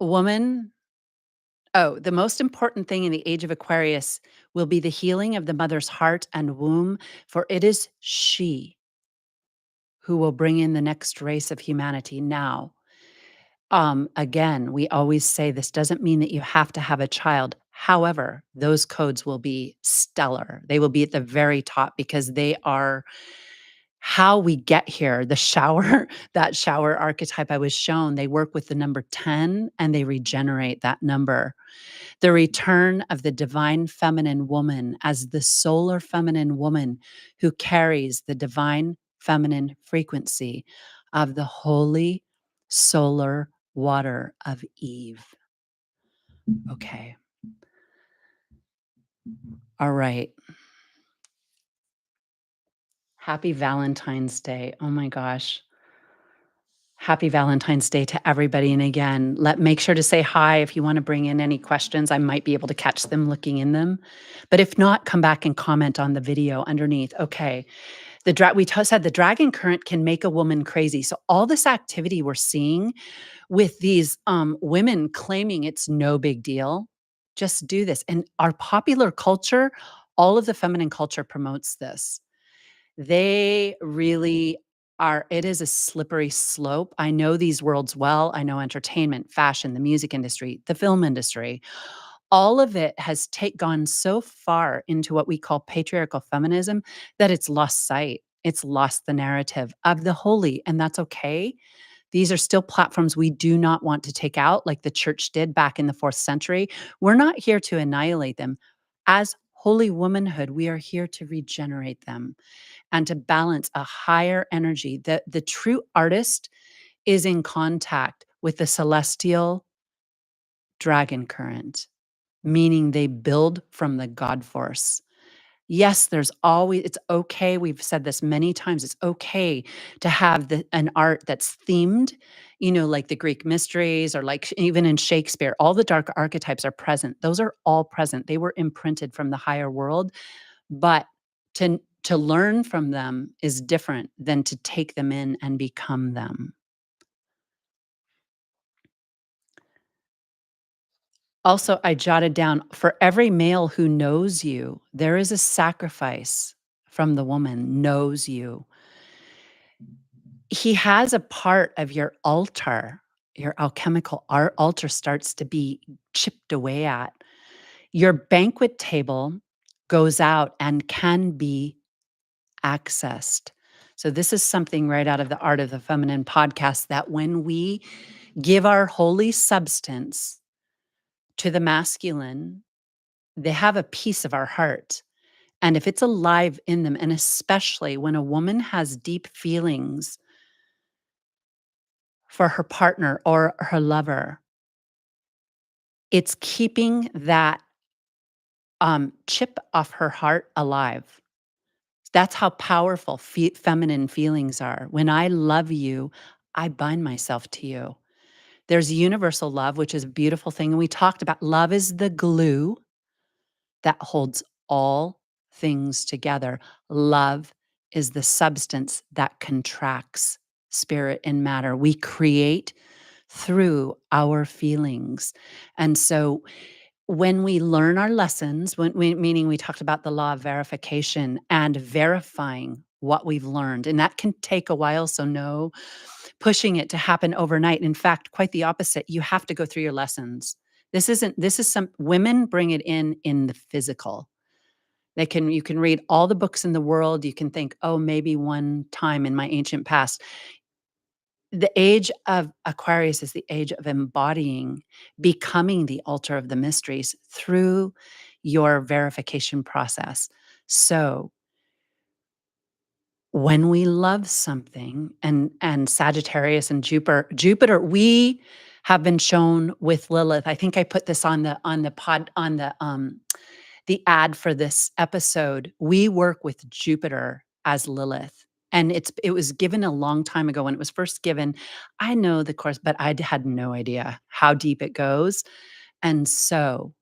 the most important thing in the age of Aquarius will be the healing of the mother's heart and womb, for it is she who will bring in the next race of humanity now. Again, we always say this doesn't mean that you have to have a child. However, those codes will be stellar. They will be at the very top because they are how we get here, the shower, that shower archetype I was shown, they work with the number 10 and they regenerate that number. The return of the divine feminine woman as the solar feminine woman who carries the divine feminine frequency of the holy solar water of Eve. Okay. All right. Happy Valentine's Day. Oh my gosh. Happy Valentine's Day to everybody. And again, make sure to say hi if you want to bring in any questions. I might be able to catch them looking in them. But if not, come back and comment on the video underneath. Okay. Said the dragon current can make a woman crazy. So all this activity we're seeing with these women claiming it's no big deal, just do this. And our popular culture, all of the feminine culture promotes this. They really are. It is a slippery slope. I know these worlds well. I know entertainment, fashion, the music industry, the film industry. All of it has gone so far into what we call patriarchal feminism that it's lost sight. It's lost the narrative of the holy, and that's okay. These are still platforms we do not want to take out like the church did back in the 4th century. We're not here to annihilate them. As holy womanhood, we are here to regenerate them and to balance a higher energy. The true artist is in contact with the celestial dragon current, meaning they build from the God force. Yes, it's okay. We've said this many times. It's okay to have an art that's themed, like the Greek mysteries or like even in Shakespeare, all the dark archetypes are present. Those are all present. They were imprinted from the higher world, but to learn from them is different than to take them in and become them. Also, I jotted down, for every male who knows you, there is a sacrifice from the woman knows you. He has a part of your altar, your alchemical altar starts to be chipped away at. Your banquet table goes out and can be accessed. So this is something right out of the Art of the Feminine podcast, that when we give our holy substance to the masculine, they have a piece of our heart. And if it's alive in them, and especially when a woman has deep feelings for her partner or her lover, it's keeping that chip off her heart alive. That's how powerful feminine feelings are. When I love you, I bind myself to you. There's universal love, which is a beautiful thing. And we talked about love is the glue that holds all things together. Love is the substance that contracts spirit and matter. We create through our feelings. And so when we learn our lessons, meaning we talked about the law of verification and verifying what we've learned, and that can take a while. So no pushing it to happen overnight. In fact, quite the opposite. You have to go through your lessons. This is some women bring it in the physical. You can read all the books in the world. You can think, oh, maybe one time in my ancient past. The age of Aquarius is the age of embodying, becoming the altar of the mysteries through your verification process. So when we love something, and Sagittarius and Jupiter, we have been shown with Lilith. I think I put this on the ad for this episode. We work with Jupiter as Lilith. And it was given a long time ago when it was first given. I know the course, but I had no idea how deep it goes. And so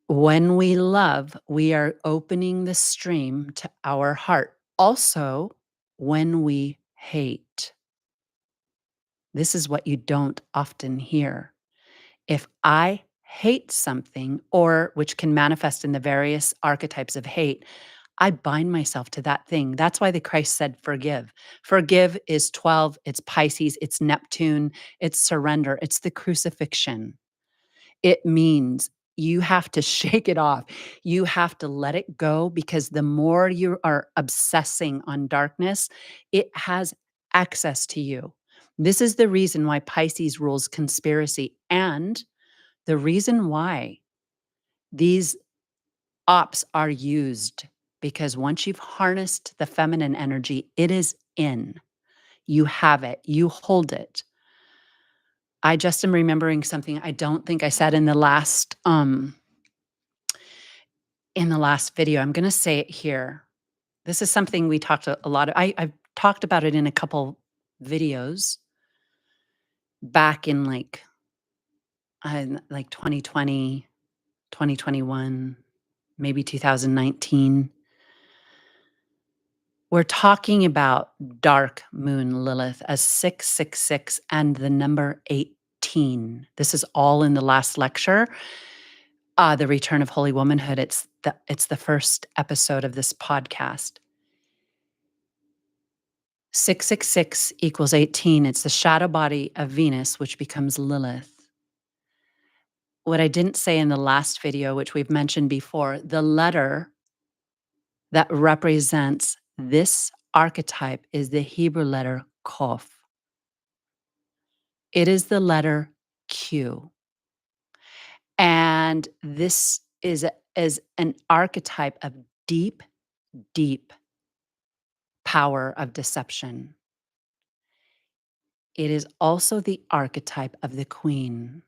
when we love, we are opening the stream to our heart. Also, when we hate, this is what you don't often hear. If I hate something, or which can manifest in the various archetypes of hate, I bind myself to that thing. That's why the Christ said, forgive. Forgive is 12, it's Pisces, it's Neptune, it's surrender, it's the crucifixion. It means you have to shake it off. You have to let it go, because the more you are obsessing on darkness, it has access to you. This is the reason why Pisces rules conspiracy, and the reason why these ops are used, because once you've harnessed the feminine energy, it is in. You have it, you hold it. I just am remembering something I don't think I said in the last video. I'm gonna say it here. This is something we talked a lot of, I've talked about it in a couple videos back in like 2020, 2021, maybe 2019. We're talking about dark moon Lilith as 666 and the number 18. This is all in the last lecture, The Return of Holy Womanhood. It's the first episode of this podcast. 666 equals 18. It's the shadow body of Venus, which becomes Lilith. What I didn't say in the last video, which we've mentioned before, the letter that represents this archetype is the Hebrew letter Kof. It is the letter Q. And this is an archetype of deep, deep power of deception. It is also the archetype of the queen.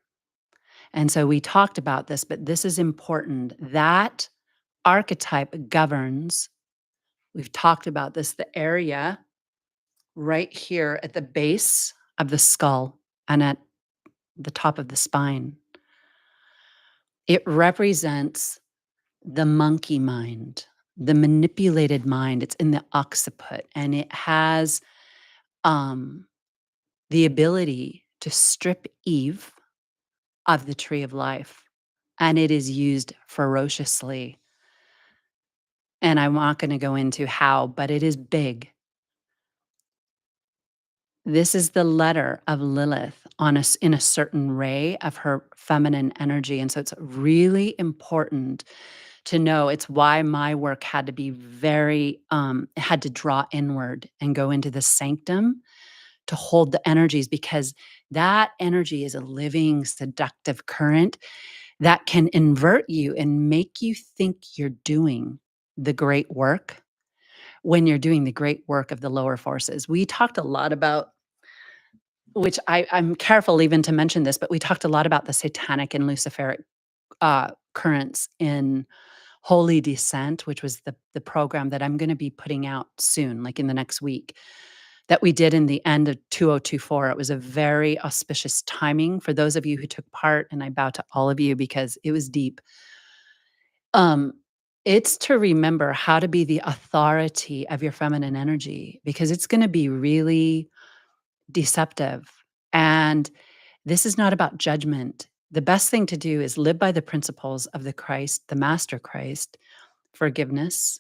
And so we talked about this, but this is important. That archetype governs, we've talked about this, the area right here at the base of the skull and at the top of the spine. It represents the monkey mind, the manipulated mind. It's in the occiput, and it has the ability to strip Eve of the tree of life, and it is used ferociously. And I'm not going to go into how, but it is big. This is the letter of Lilith in a certain ray of her feminine energy. And so it's really important to know. It's why my work had to be had to draw inward and go into the sanctum to hold the energies, because that energy is a living, seductive current that can invert you and make you think you're doing the great work when you're doing the great work of the lower forces. We talked a lot about, which I'm careful even to mention this, but we talked a lot about the satanic and luciferic currents in Holy Descent, which was the program that I'm going to be putting out soon, like in the next week, that we did in the end of 2024. It was a very auspicious timing for those of you who took part, and I bow to all of you because it was deep. It's to remember how to be the authority of your feminine energy, because it's going to be really deceptive. And this is not about judgment. The best thing to do is live by the principles of the Christ, the Master Christ, forgiveness,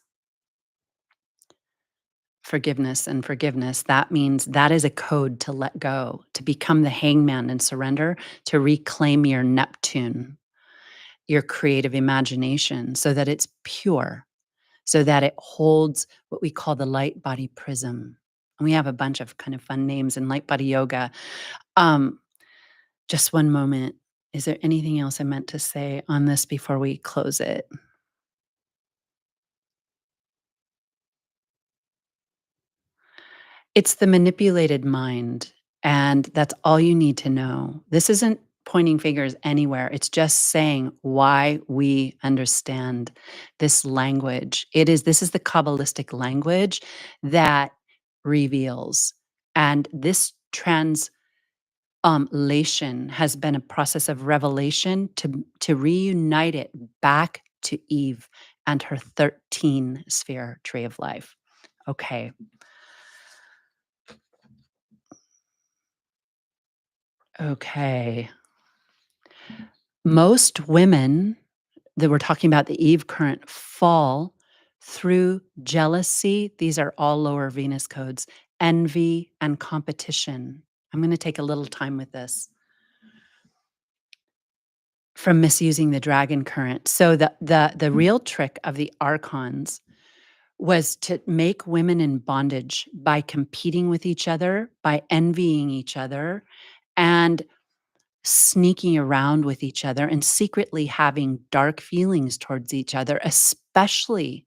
forgiveness, and forgiveness. That means that is a code to let go, to become the hangman and surrender, to reclaim your Neptune, your creative imagination, so that it's pure, so that it holds what we call the light body prism. And we have a bunch of kind of fun names in light body yoga. Just one moment. Is there anything else I meant to say on this before we close it? It's the manipulated mind, and that's all you need to know. This isn't pointing fingers anywhere. It's just saying why we understand this language. This is the Kabbalistic language that reveals. And this translation has been a process of revelation to reunite it back to Eve and her 13 sphere tree of life. Okay. Okay. Most women that we're talking about, the Eve current, fall through jealousy. These are all lower Venus codes, envy, and competition. I'm going to take a little time with this. from misusing the dragon current. So the real trick of the Archons was to make women in bondage by competing with each other, by envying each other, and sneaking around with each other and secretly having dark feelings towards each other, especially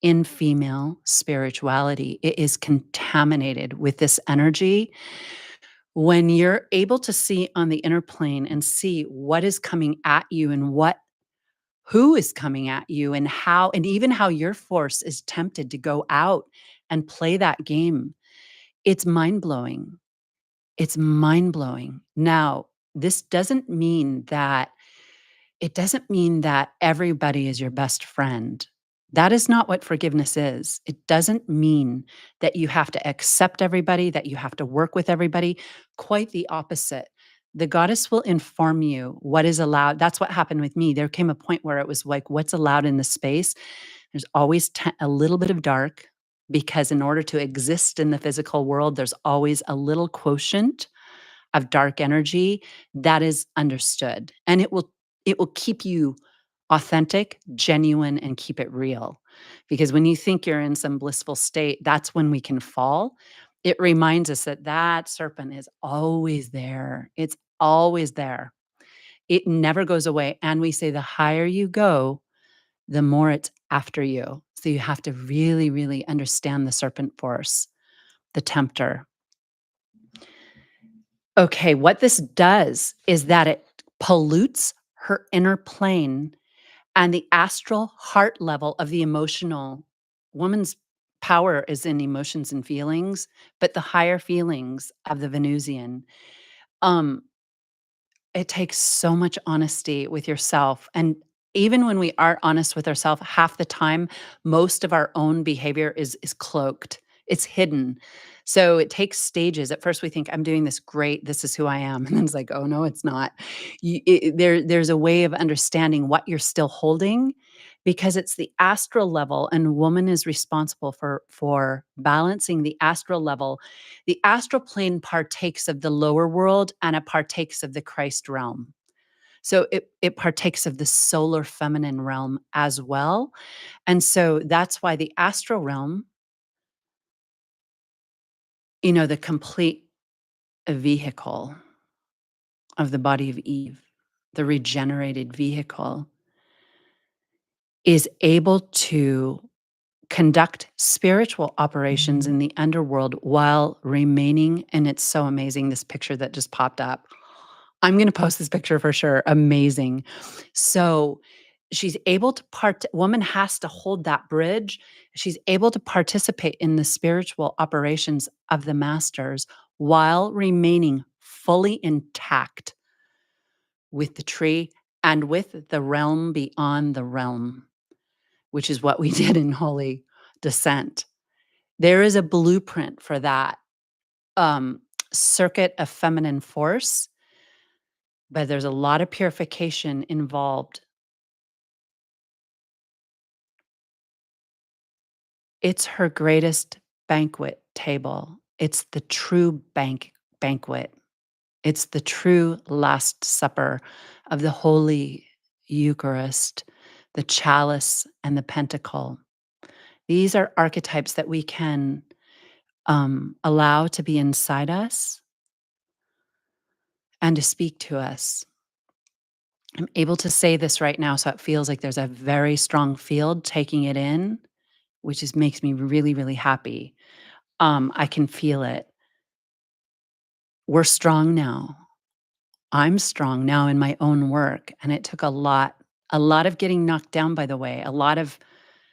in female spirituality. It is contaminated with this energy. When you're able to see on the inner plane and see what is coming at you and who is coming at you and how, and even how your force is tempted to go out and play that game, it's mind-blowing. It's mind-blowing. Now, this doesn't mean that everybody is your best friend. That is not what forgiveness is. It doesn't mean that you have to accept everybody, that you have to work with everybody. Quite the opposite. The goddess will inform you what is allowed. That's what happened with me. There came a point where it was like, what's allowed in the space? There's always a little bit of dark, because in order to exist in the physical world, there's always a little quotient of dark energy that is understood. And it will keep you authentic, genuine, and keep it real. Because when you think you're in some blissful state, that's when we can fall. It reminds us that that serpent is always there. It's always there. It never goes away. And we say the higher you go, the more it's after you. So you have to really, really understand the serpent force, the tempter. Okay, what this does is that it pollutes her inner plane and the astral heart level of the emotional. Woman's power is in emotions and feelings, but the higher feelings of the Venusian. Um, it takes so much honesty with yourself. And even when we are honest with ourselves, half the time, most of our own behavior is cloaked. It's hidden. So it takes stages. At first we think, I'm doing this great. This is who I am. And then it's like, oh no, it's not. There's a way of understanding what you're still holding, because it's the astral level, and woman is responsible for balancing the astral level. The astral plane partakes of the lower world, and it partakes of the Christ realm. So it partakes of the solar feminine realm as well. And so that's why the astral realm, the complete vehicle of the body of Eve, the regenerated vehicle, is able to conduct spiritual operations in the underworld while remaining. And it's so amazing, this picture that just popped up. I'm going to post this picture for sure. Amazing. So she's able to woman has to hold that bridge. She's able to participate in the spiritual operations of the masters while remaining fully intact with the tree and with the realm beyond the realm, which is what we did in Holy Descent. There is a blueprint for that circuit of feminine force, but there's a lot of purification involved. It's her greatest banquet table. It's the true banquet. It's the true Last Supper of the Holy Eucharist, the chalice and the pentacle. These are archetypes that we can allow to be inside us and to speak to us. I'm able to say this right now, so it feels like there's a very strong field taking it in, which makes me really, really happy. I can feel it. We're strong now. I'm strong now in my own work, and it took a lot of getting knocked down, by the way, a lot of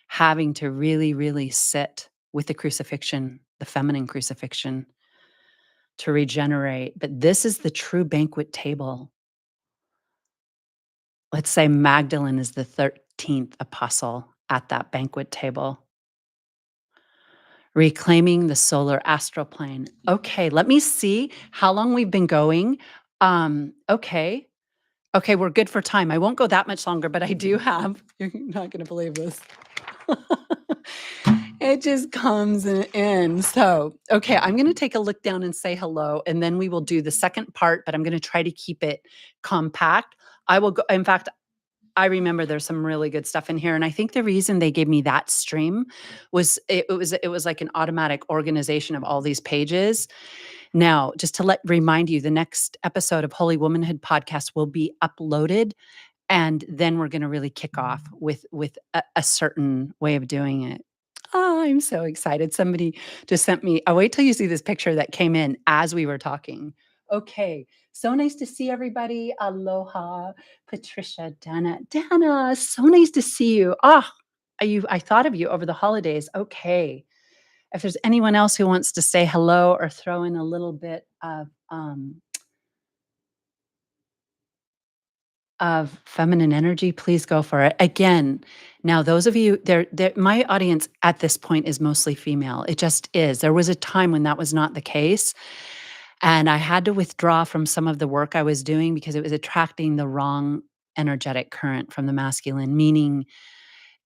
having to really, really sit with the crucifixion, the feminine crucifixion, to regenerate. But this is the true banquet table. Let's say Magdalene is the 13th apostle at that banquet table. Reclaiming the solar astral plane. Okay, let me see how long we've been going. Okay, we're good for time. I won't go that much longer, but I do have, you're not going to believe this. It just comes in. So, okay, I'm going to take a look down and say hello, and then we will do the second part, but I'm going to try to keep it compact. I will go in fact, I remember there's some really good stuff in here, and I think the reason they gave me that stream was it was like an automatic organization of all these pages. Now, just to remind you, the next episode of Holy Womanhood podcast will be uploaded, and then we're gonna really kick off with a certain way of doing it. Oh, I'm so excited. Somebody just sent me wait till you see this picture that came in as we were talking. Okay, so nice to see everybody. Aloha, Patricia, Dana. Dana, so nice to see you. I thought of you over the holidays. Okay. If there's anyone else who wants to say hello or throw in a little bit of feminine energy, please go for it. Again, now those of you there my audience at this point is mostly female. It just is. There was a time when that was not the case, and I had to withdraw from some of the work I was doing because it was attracting the wrong energetic current from the masculine, meaning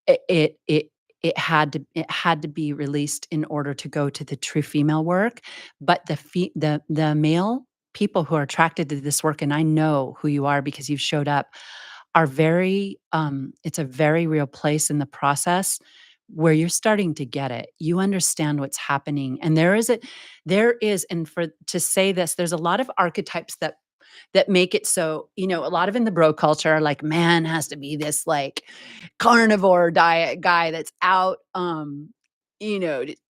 it it it it had to be released in order to go to the true female work, but the male people who are attracted to this work, and I know who you are because you've showed up, are very it's a very real place in the process where you're starting to get it. You understand what's happening, and there is, and for to say this, there's a lot of archetypes that make it so, a lot of in the bro culture, like man has to be this like carnivore diet guy that's out,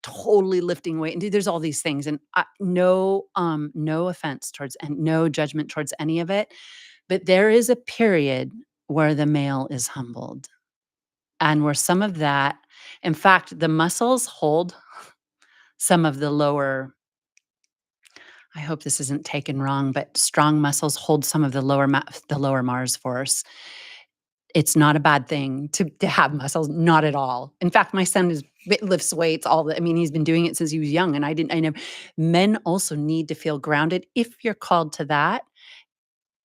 totally lifting weight. And dude, there's all these things. And no offense towards and no judgment towards any of it. But there is a period where the male is humbled and where some of that, in fact, the muscles hold some of the lower I hope this isn't taken wrong, but strong muscles hold some of the lower Mars force. It's not a bad thing to have muscles, not at all. In fact, my son lifts weights I mean, he's been doing it since he was young, and I never men also need to feel grounded if you're called to that.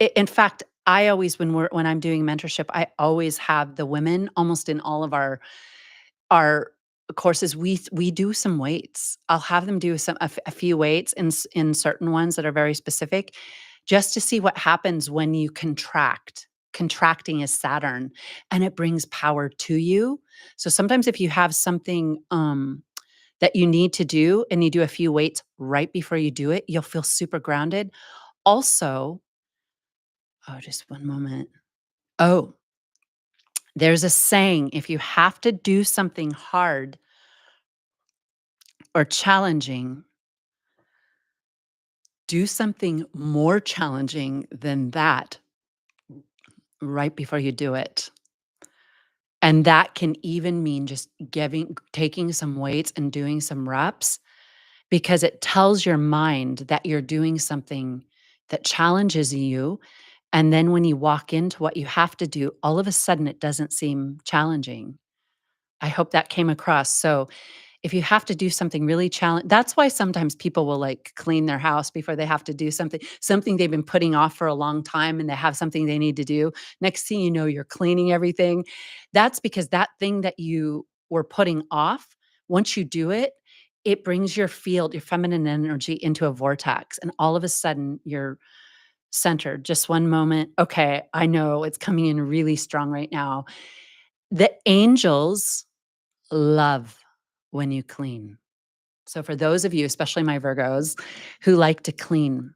In fact, I always when I'm doing mentorship, I always have the women almost in all of our courses, we do some weights. I'll have them do a few weights in certain ones that are very specific, just to see what happens when you contract. Contracting is Saturn, and it brings power to you. So sometimes if you have something that you need to do, and you do a few weights right before you do it, you'll feel super grounded. Also, just one moment. Oh, there's a saying: if you have to do something hard or challenging, do something more challenging than that right before you do it. And that can even mean just taking some weights and doing some reps because it tells your mind that you're doing something that challenges you. And then when you walk into what you have to do, all of a sudden it doesn't seem challenging. I hope that came across. So if you have to do something really that's why sometimes people will like clean their house before they have to do something they've been putting off for a long time and they have something they need to do. Next thing you know, you're cleaning everything. That's because that thing that you were putting off, once you do it, it brings your field, your feminine energy into a vortex. And all of a sudden you're centered. Just one moment. Okay, I know it's coming in really strong right now. The angels love when you clean. So for those of you, especially my Virgos, who like to clean,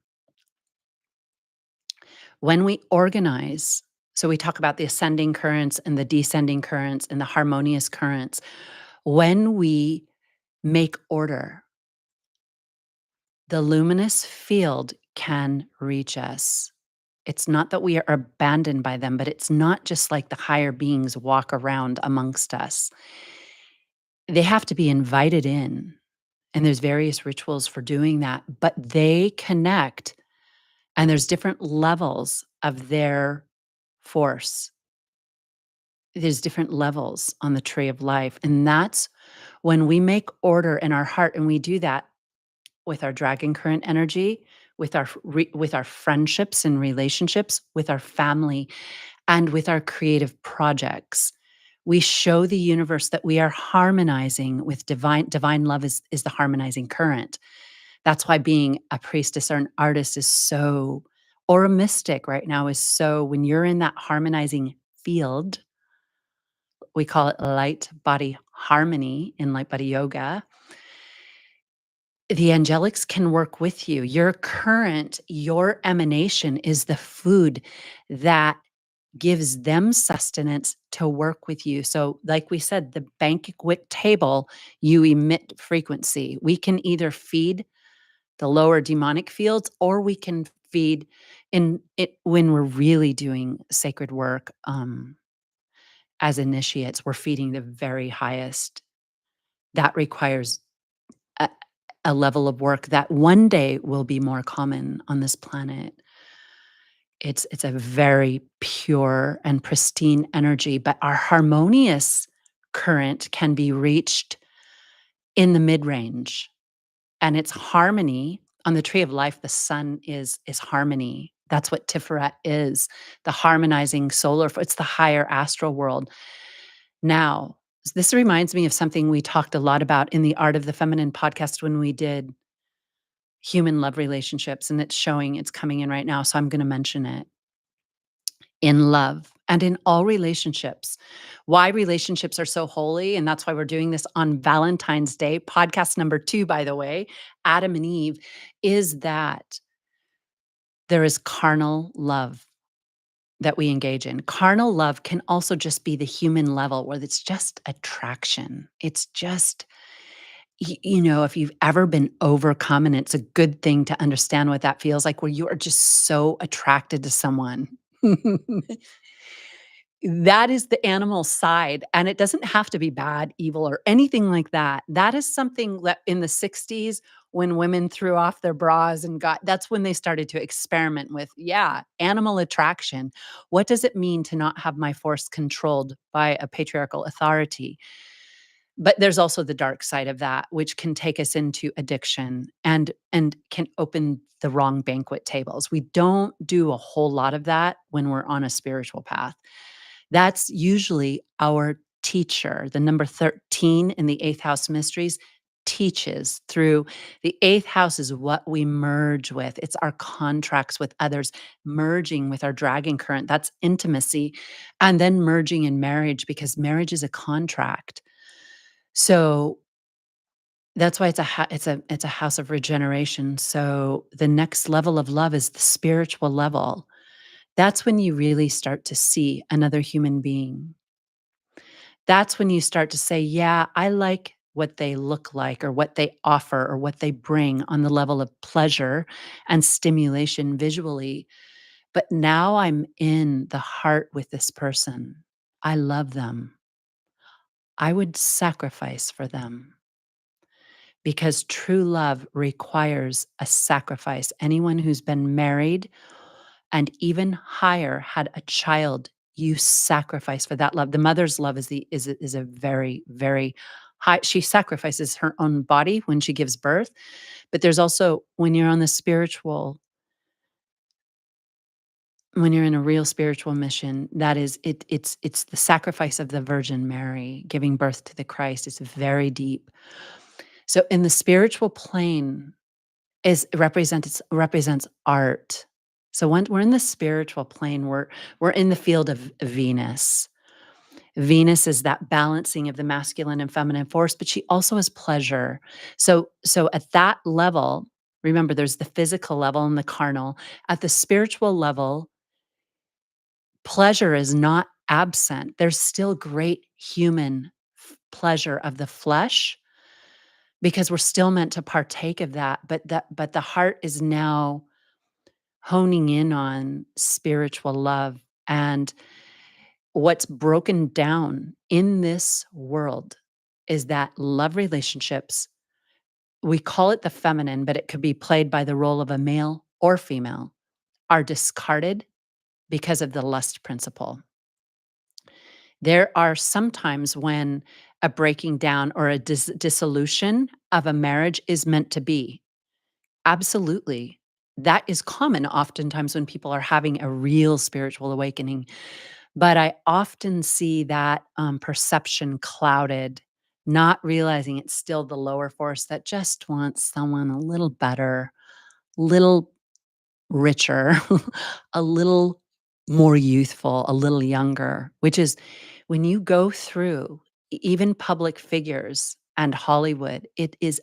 when we organize, so we talk about the ascending currents and the descending currents and the harmonious currents. When we make order, the luminous field can reach us. It's not that we are abandoned by them, but it's not just like the higher beings walk around amongst us. They have to be invited in. And there's various rituals for doing that, but they connect and there's different levels of their force. There's different levels on the tree of life. And that's when we make order in our heart, and we do that with our dragon current energy, with our friendships and relationships, with our family, and with our creative projects. We show the universe that we are harmonizing with divine love is the harmonizing current. That's why being a priestess or an artist is so or a mystic right now is so when you're in that harmonizing field, we call it light body harmony in light body yoga. The angelics can work with you. Your current, your emanation is the food that gives them sustenance to work with you. So, like we said, the banquet table, you emit frequency. We can either feed the lower demonic fields or we can feed in it when we're really doing sacred work as initiates, we're feeding the very highest. That requires a, a level of work that one day will be more common on this planet. It's a very pure and pristine energy, but our harmonious current can be reached in the mid-range, and it's harmony. On the tree of life, the sun is harmony. That's what Tiferet is, the harmonizing solar it's the higher astral world. Now, this reminds me of something we talked a lot about in the Art of the Feminine podcast when we did human love relationships, and it's showing it's coming in right now, so I'm gonna mention it. In love and in all relationships. Why relationships are so holy, and that's why we're doing this on Valentine's Day, podcast number 2, by the way, Adam and Eve, is that there is carnal love that we engage in. Carnal love can also just be the human level where it's just attraction. It's just, if you've ever been overcome, and it's a good thing to understand what that feels like, where you are just so attracted to someone. That is the animal side, and it doesn't have to be bad, evil, or anything like that. That is something that in the '60s, when women threw off their bras and that's when they started to experiment with, yeah, animal attraction. What does it mean to not have my force controlled by a patriarchal authority? But there's also the dark side of that, which can take us into addiction and can open the wrong banquet tables. We don't do a whole lot of that when we're on a spiritual path. That's usually our teacher. The number 13 in the 8th house mysteries teaches through the 8th house is what we merge with. It's our contracts with others, merging with our dragon current. That's intimacy. And then merging in marriage because marriage is a contract. So that's why it's a house of regeneration. So the next level of love is the spiritual level. That's when you really start to see another human being. That's when you start to say, yeah, I like what they look like or what they offer or what they bring on the level of pleasure and stimulation visually. But now I'm in the heart with this person. I love them. I would sacrifice for them because true love requires a sacrifice. Anyone who's been married and even higher had a child, you sacrifice for that love. The mother's love is a very, very high. She sacrifices her own body when she gives birth, but there's also when you're on the spiritual, when you're in a real spiritual mission, that is it's the sacrifice of the Virgin Mary giving birth to the Christ. It's very deep. So in the spiritual plane represents art. So when we're in the spiritual plane, we're in the field of Venus. Venus is that balancing of the masculine and feminine force, but she also has pleasure. So at that level, remember there's the physical level and the carnal. At the spiritual level, pleasure is not absent. There's still great human pleasure of the flesh because we're still meant to partake of that, but the heart is now honing in on spiritual love. And what's broken down in this world is that love relationships, we call it the feminine, but it could be played by the role of a male or female, are discarded because of the lust principle. There are some times when a breaking down or a dissolution of a marriage is meant to be. Absolutely. That is common oftentimes when people are having a real spiritual awakening. But I often see that perception clouded, not realizing it's still the lower force that just wants someone a little better, little richer, a little more youthful, a little younger, which is when you go through even public figures and Hollywood, it is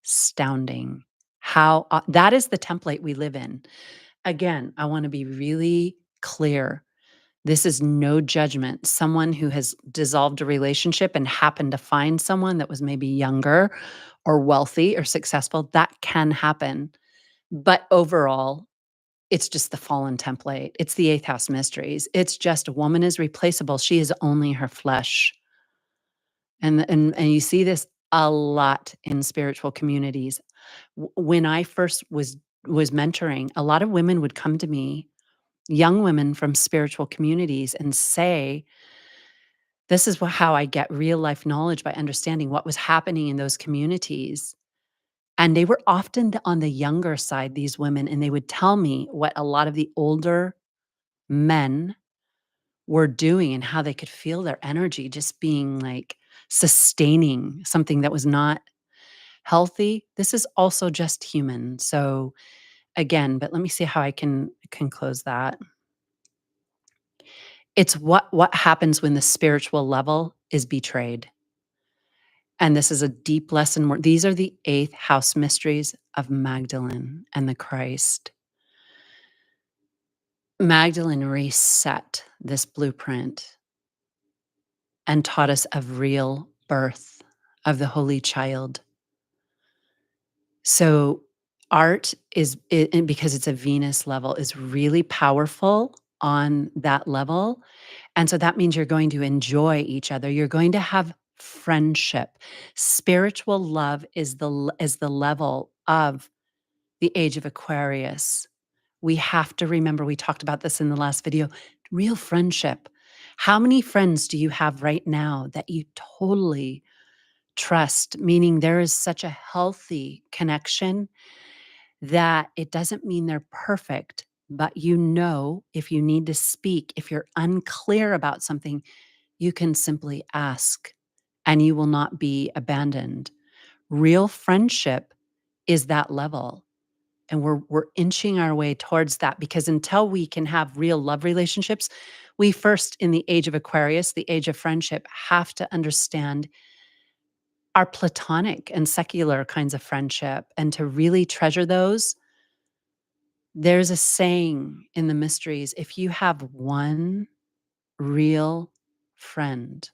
astounding how that is the template we live in. Again, I want to be really clear. This is no judgment. Someone who has dissolved a relationship and happened to find someone that was maybe younger or wealthy or successful, that can happen. But overall, it's just the fallen template. It's the eighth house mysteries. It's just a woman is replaceable. She is only her flesh. And you see this a lot in spiritual communities. When I first was mentoring, a lot of women would come to me, young women from spiritual communities, and say, this is how I get real life knowledge by understanding what was happening in those communities. And they were often on the younger side, these women, and they would tell me what a lot of the older men were doing and how they could feel their energy just being like sustaining something that was not healthy. This is also just human. So again, but let me see how I can close that. It's what happens when the spiritual level is betrayed. And this is a deep lesson. These are the eighth house mysteries of Magdalene and the Christ. Magdalene reset this blueprint and taught us of real birth of the Holy Child. So art and because it's a Venus level, is really powerful on that level. And so that means you're going to enjoy each other. You're going to have friendship. Spiritual love is the level of the age of Aquarius. We have to remember, we talked about this in the last video, real friendship. How many friends do you have right now that you totally trust? Meaning there is such a healthy connection that it doesn't mean they're perfect, but you know, if you need to speak, if you're unclear about something, you can simply ask and you will not be abandoned. Real friendship is that level. And we're inching our way towards that, because until we can have real love relationships, we first, in the age of Aquarius, the age of friendship, have to understand our platonic and secular kinds of friendship, and to really treasure those. There's a saying in the mysteries, if you have one real friend,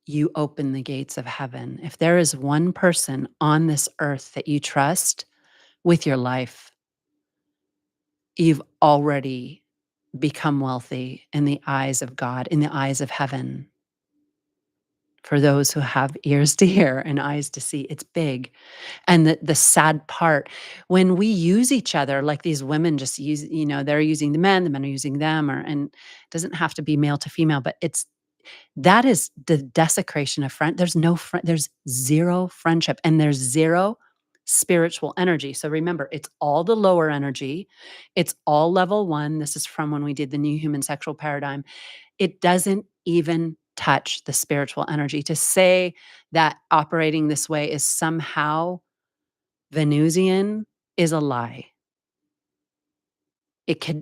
you open the gates of heaven. If there is one person on this earth that you trust with your life, you've already become wealthy in the eyes of God, in the eyes of heaven. For those who have ears to hear and eyes to see, it's big. And the sad part, when we use each other, like these women just use, they're using the men are using them, and it doesn't have to be male to female, but that is the desecration of friend. There's no friend, there's zero friendship, and there's zero spiritual energy. So remember, it's all the lower energy. It's all level one. This is from when we did the new human sexual paradigm. It doesn't even touch the spiritual energy. To say that operating this way is somehow Venusian is a lie.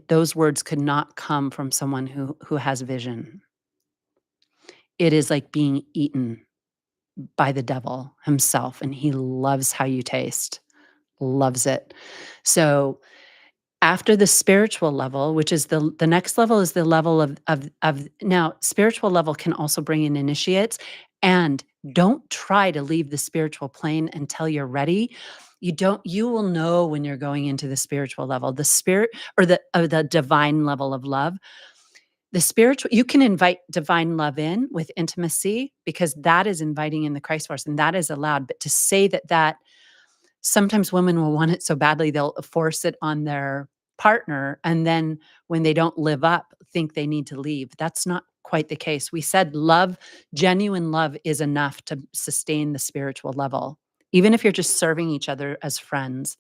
Those words could not come from someone who has vision. It is like being eaten by the devil himself, and he loves how you taste, loves it. So after the spiritual level, which is the next level, is the level of now, spiritual level can also bring in initiates. And don't try to leave the spiritual plane until you're ready. You will know when you're going into the spiritual level, the spirit, or the divine level of love. The spiritual, you can invite divine love in with intimacy, because that is inviting in the Christ force, and that is allowed. But to say that sometimes women will want it so badly, they'll force it on their partner, and then when they don't live up, think they need to leave. That's not quite the case. We said love, genuine love, is enough to sustain the spiritual level, even if you're just serving each other as friends.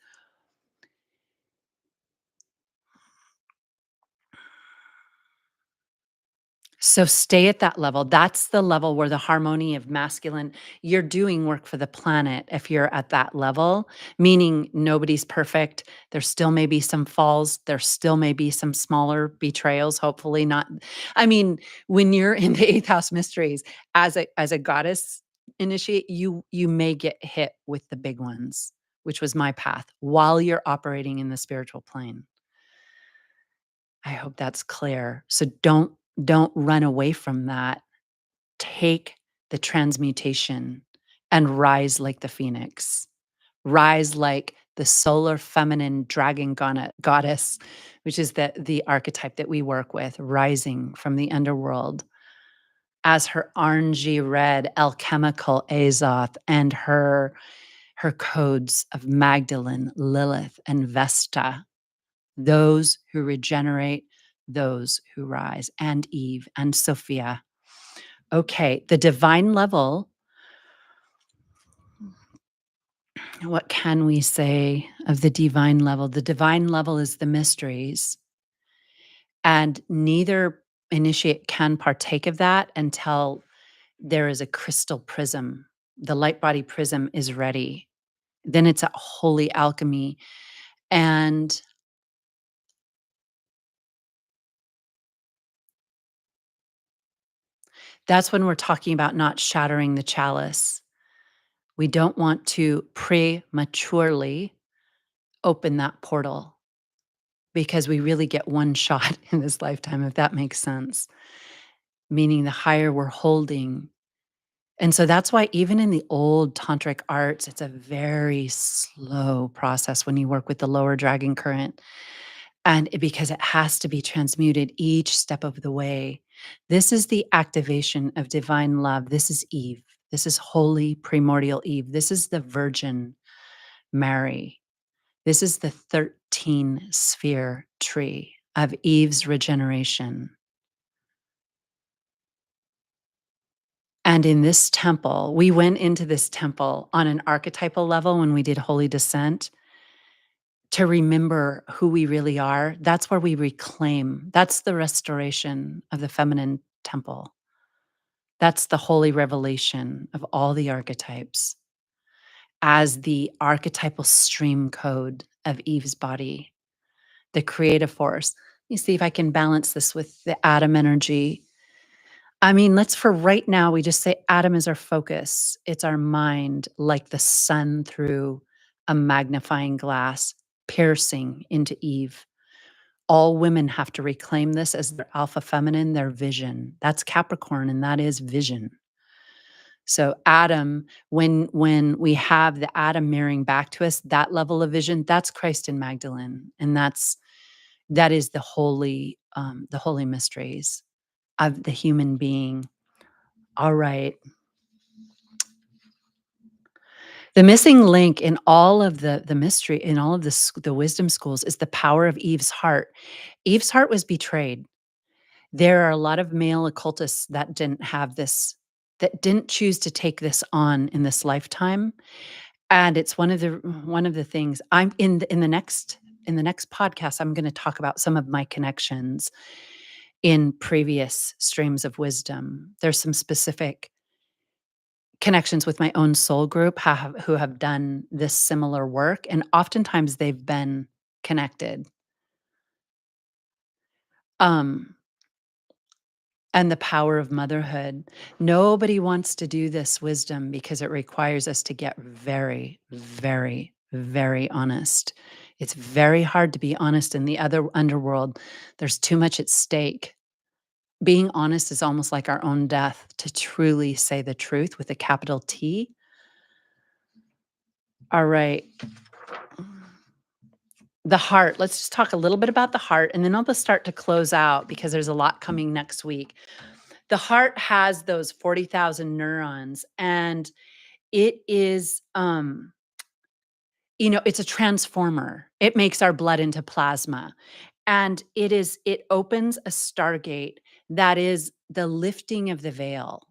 So stay at that level. That's the level where the harmony of masculine, you're doing work for the planet if you're at that level, meaning nobody's perfect. There still may be some falls. There still may be some smaller betrayals, hopefully not. I mean, when you're in the eighth house mysteries as a goddess initiate, you may get hit with the big ones, which was my path while you're operating in the spiritual plane. I hope that's clear. So don't run away from that. Take the transmutation and rise like the phoenix. Rise like the solar feminine dragon goddess, which is the archetype that we work with, rising from the underworld as her orangey red alchemical Azoth and her codes of Magdalene, Lilith, and Vesta, those who regenerate, those who rise, and Eve and Sophia. Okay, the divine level. What can we say of the divine level? The divine level is the mysteries, and neither initiate can partake of that until there is a crystal prism. The light body prism is ready. Then it's a holy alchemy. And that's when we're talking about not shattering the chalice. We don't want to prematurely open that portal because we really get one shot in this lifetime, if that makes sense. Meaning the higher we're holding. And so that's why even in the old tantric arts, it's a very slow process when you work with the lower dragon current. Because it has to be transmuted each step of the way. This is the activation of divine love. This is Eve. This is holy primordial Eve. This is the Virgin Mary. This is the 13 sphere tree of Eve's regeneration. And in this temple, we went into this temple on an archetypal level when we did Holy Descent to remember who we really are. That's where we reclaim. That's the restoration of the feminine temple. That's the holy revelation of all the archetypes as the archetypal stream code of Eve's body, the creative force. You see if I can balance this with the atom energy. I mean, let's for right now, we just say atom is our focus. It's our mind, like the sun through a magnifying glass, piercing into Eve. All women have to reclaim this as their alpha feminine, their vision. That's Capricorn, and that is vision. So Adam, when we have the Adam mirroring back to us, that level of vision, that's Christ and Magdalene, and that is the holy mysteries of the human being. All right. The missing link in all of the mystery, in all of the wisdom schools, is the power of Eve's heart. Eve's heart was betrayed. There are a lot of male occultists that didn't have this, that didn't choose to take this on in this lifetime. And it's one of the things I'm in the next podcast, I'm going to talk about some of my connections in previous streams of wisdom. There's some specific connections with my own soul group who have done this similar work, and oftentimes they've been connected. Um, and the power of motherhood. Nobody wants to do this wisdom because it requires us to get very, very, very honest. It's very hard to be honest in the other underworld. There's too much at stake. Being honest is almost like our own death, to truly say the truth with a capital T. All right. The heart. Let's just talk a little bit about the heart, and then I'll just start to close out because there's a lot coming next week. The heart has those 40,000 neurons, and it is, it's a transformer. It makes our blood into plasma. And it opens a stargate that is the lifting of the veil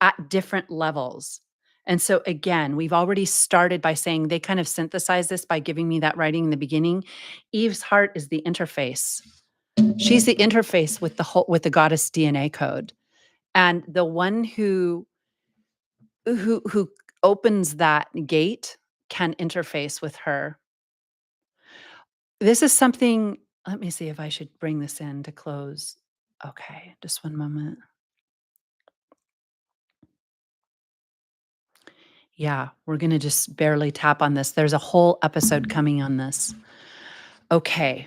at different levels. And so again, we've already started by saying they kind of synthesize this by giving me that writing in the beginning. Eve's heart is the interface. She's the interface with the goddess DNA code. And the one who opens that gate can interface with her. This is something, let me see if I should bring this in to close. Okay, just one moment. Yeah, we're gonna just barely tap on this. There's a whole episode coming on this. Okay.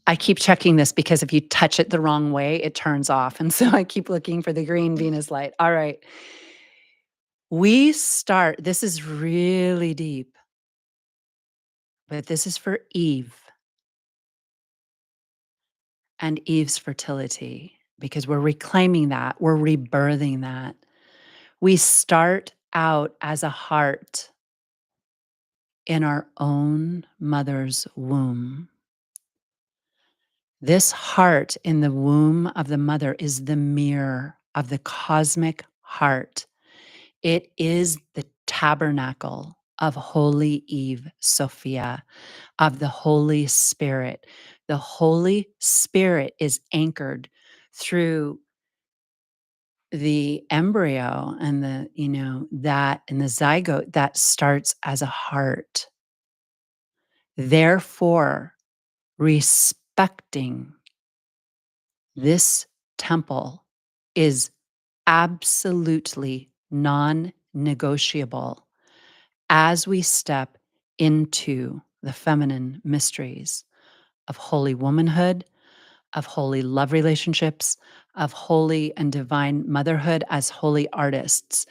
I keep checking this because if you touch it the wrong way, it turns off. And so I keep looking for the green Venus light. All right. This is really deep, but this is for Eve and Eve's fertility because we're reclaiming that, we're rebirthing that. We start out as a heart in our own mother's womb. This heart in the womb of the mother is the mirror of the cosmic heart. It is the tabernacle of Holy Eve Sophia, of the Holy Spirit. The Holy Spirit is anchored through the embryo and that and the zygote that starts as a heart. Therefore, respecting this temple is absolutely non-negotiable as we step into the feminine mysteries of holy womanhood, of holy love relationships, of holy and divine motherhood as holy artists.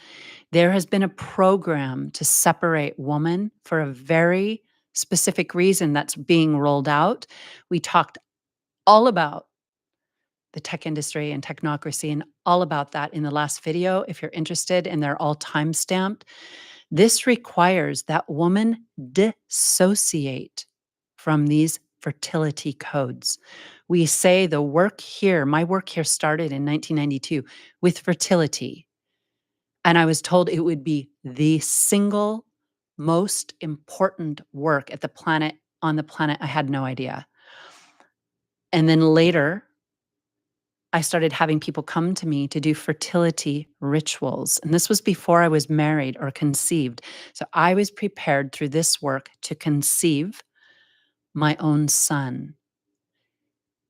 There has been a program to separate woman for a very specific reason that's being rolled out. We talked all about the tech industry and technocracy and all about that in the last video if you're interested, and they're all time stamped. This requires that woman dissociate from these fertility codes. We say the work here, my work here started in 1992 with fertility. And I was told it would be the single most important work at the planet, on the planet. I had no idea. And then later, I started having people come to me to do fertility rituals. And this was before I was married or conceived. So I was prepared through this work to conceive my own son.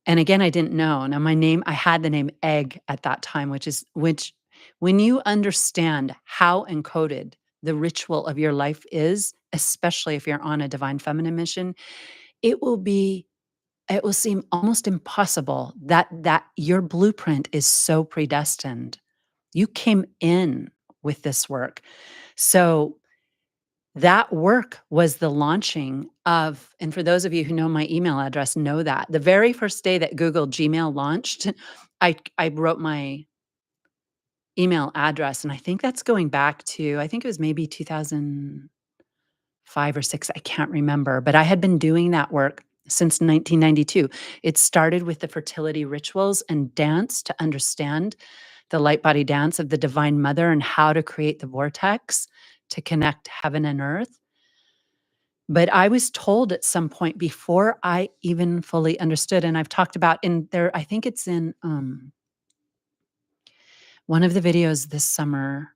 And again, I didn't know. Now I had the name Egg at that time, which when you understand how encoded the ritual of your life is, especially if you're on a divine feminine mission, it will seem almost impossible that your blueprint is so predestined. You came in with this work. So that work was the launching of, and for those of you who know my email address, know that the very first day that Google Gmail launched, I wrote my email address, and I think that's going back to, I think it was maybe 2005 or 6, I can't remember, but I had been doing that work since 1992. It started with the fertility rituals and dance to understand the light body dance of the Divine Mother and how to create the vortex to connect heaven and earth. But I was told at some point before I even fully understood, and I've talked about in there, I think it's in one of the videos this summer.